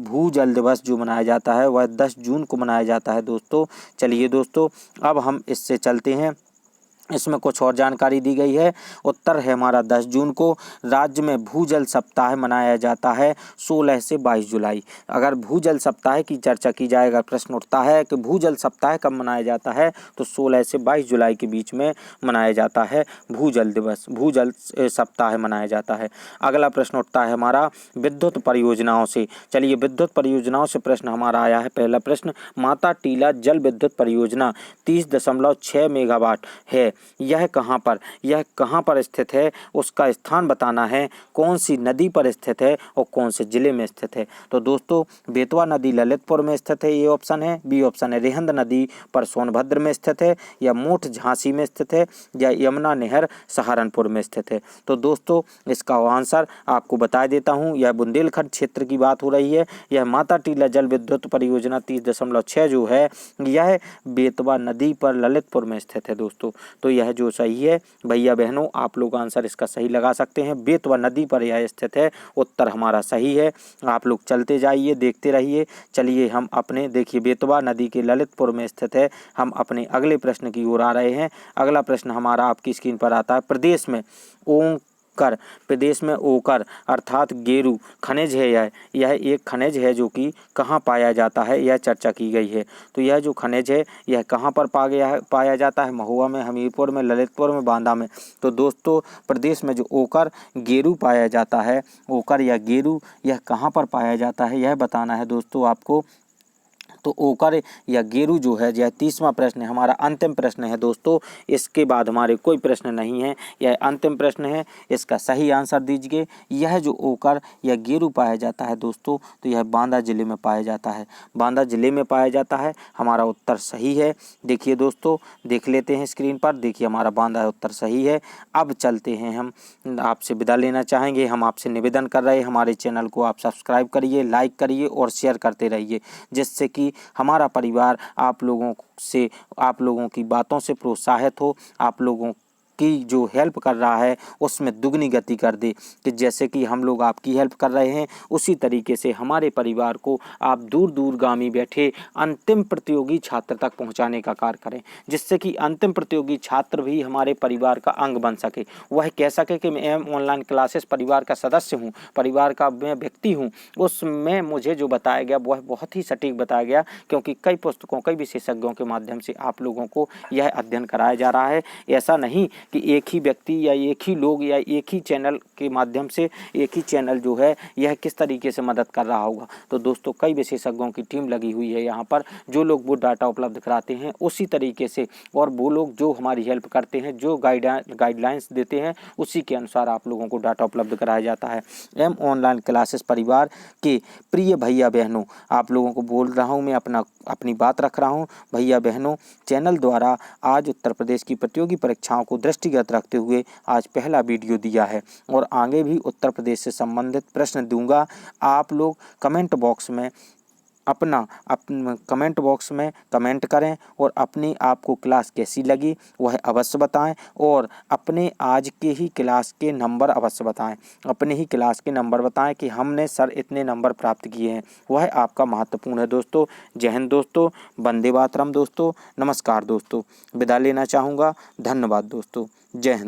भूजल दिवस जो मनाया जाता है वह 10 जून को मनाया जाता है दोस्तों। चलिए दोस्तों, अब हम इससे चलते हैं। इसमें कुछ और जानकारी दी गई है। उत्तर है हमारा 10 जून को। राज्य में भूजल सप्ताह मनाया जाता है 16 से 22 जुलाई। अगर भूजल सप्ताह की चर्चा की जाए, अगर प्रश्न उठता है कि भूजल सप्ताह कब मनाया जाता है, तो 16 से 22 जुलाई के बीच में मनाया जाता है भूजल दिवस, भूजल सप्ताह मनाया जाता है। अगला प्रश्न उठता है हमारा विद्युत परियोजनाओं से। चलिए विद्युत परियोजनाओं से प्रश्न हमारा आया है। पहला प्रश्न, माता टीला जल विद्युत परियोजना 30.6 मेगावाट है। यह कहाँ पर स्थित है? उसका स्थान बताना है। कौन सी नदी पर स्थित है और कौन से जिले में स्थित है? तो दोस्तों बेतवा नदी ललितपुर में स्थित है, ये ऑप्शन है। बी ऑप्शन है रेहंद नदी पर सोनभद्र में स्थित है, या मोठ झांसी में स्थित है, या यमुना नहर सहारनपुर में स्थित है? तो दोस्तों इसका आंसर आपको बता देता हूँ। यह बुंदेलखंड क्षेत्र की बात हो रही है। यह माता टीला जल विद्युत परियोजना 30.6 जो है यह बेतवा नदी पर ललितपुर में स्थित है दोस्तों। तो यह जो सही है भैया बहनों, आप लोग आंसर इसका सही लगा सकते हैं। बेतवा नदी पर यह स्थित है। उत्तर हमारा सही है। आप लोग चलते जाइए, देखते रहिए। चलिए हम अपने, देखिए बेतवा नदी के ललितपुर में स्थित है। हम अपने अगले प्रश्न की ओर आ रहे हैं। अगला प्रश्न हमारा आपकी स्क्रीन पर आता है। प्रदेश में कर प्रदेश में ओकर अर्थात गेरू खनिज है। यह एक खनिज है जो कि कहाँ पाया जाता है, यह चर्चा की गई है। तो यह जो खनिज है यह कहाँ पर पाया जाता है, महुआ में, हमीरपुर में, ललितपुर में, बांदा में। तो दोस्तों प्रदेश में जो ओकर गेरू पाया जाता है, ओकर या गेरू, यह कहाँ पर पाया जाता है यह बताना है दोस्तों आपको। तो ओकर या गेरू जो है, यह 30वां प्रश्न है, हमारा अंतिम प्रश्न है दोस्तों। इसके बाद हमारे कोई प्रश्न नहीं है, यह अंतिम प्रश्न है, इसका सही आंसर दीजिए। यह जो ओकर या गेरू पाया जाता है दोस्तों, तो यह बांदा जिले में पाया जाता है, बांदा जिले में पाया जाता है। हमारा उत्तर सही है। देखिए दोस्तों, देख लेते हैं स्क्रीन पर, देखिए हमारा बांदा उत्तर सही है। अब चलते हैं, हम आपसे विदा लेना चाहेंगे। हम आपसे निवेदन कर रहे हैं, हमारे चैनल को आप सब्सक्राइब करिए, लाइक करिए और शेयर करते रहिए, जिससे कि हमारा परिवार आप लोगों की बातों से प्रोत्साहित हो, आप लोगों की जो हेल्प कर रहा है उसमें दुगनी गति कर दे, कि जैसे कि हम लोग आपकी हेल्प कर रहे हैं उसी तरीके से हमारे परिवार को आप दूर दूरगामी बैठे अंतिम प्रतियोगी छात्र तक पहुंचाने का कार्य करें, जिससे कि अंतिम प्रतियोगी छात्र भी हमारे परिवार का अंग बन सके। वह कह सके कि मैं एम ऑनलाइन क्लासेस परिवार का सदस्य हूँ, परिवार का मैं व्यक्ति हूँ। उसमें मुझे जो बताया गया वह बहुत ही सटीक बताया गया, क्योंकि कई पुस्तकों, कई विशेषज्ञों के माध्यम से आप लोगों को यह अध्ययन कराया जा रहा है। ऐसा नहीं कि एक ही व्यक्ति या एक ही लोग या एक ही चैनल के माध्यम से, एक ही चैनल जो है यह किस तरीके से मदद कर रहा होगा। तो दोस्तों कई विशेषज्ञों की टीम लगी हुई है यहाँ पर, जो लोग वो डाटा उपलब्ध कराते हैं उसी तरीके से, और वो लोग जो हमारी हेल्प करते हैं, जो गाइडलाइंस देते हैं, उसी के अनुसार आप लोगों को डाटा उपलब्ध कराया जाता है। एम ऑनलाइन क्लासेस परिवार के प्रिय भैया बहनों, आप लोगों को बोल रहा हूँ, मैं अपनी बात रख रहा हूँ। भैया बहनों, चैनल द्वारा आज उत्तर प्रदेश की प्रतियोगी परीक्षाओं को दृष्टिगत रखते हुए आज पहला वीडियो दिया है, और आगे भी उत्तर प्रदेश से संबंधित प्रश्न दूंगा। आप लोग कमेंट बॉक्स में कमेंट बॉक्स में कमेंट करें, और अपनी आपको क्लास कैसी लगी वह अवश्य बताएं, और अपने आज के ही क्लास के नंबर अवश्य बताएं, अपने ही क्लास के नंबर बताएं कि हमने सर इतने नंबर प्राप्त किए हैं, वह आपका महत्वपूर्ण है दोस्तों। जय हिंद दोस्तों, वंदे मातरम दोस्तों, नमस्कार दोस्तों, विदा लेना चाहूँगा। धन्यवाद दोस्तों, जय हिंद।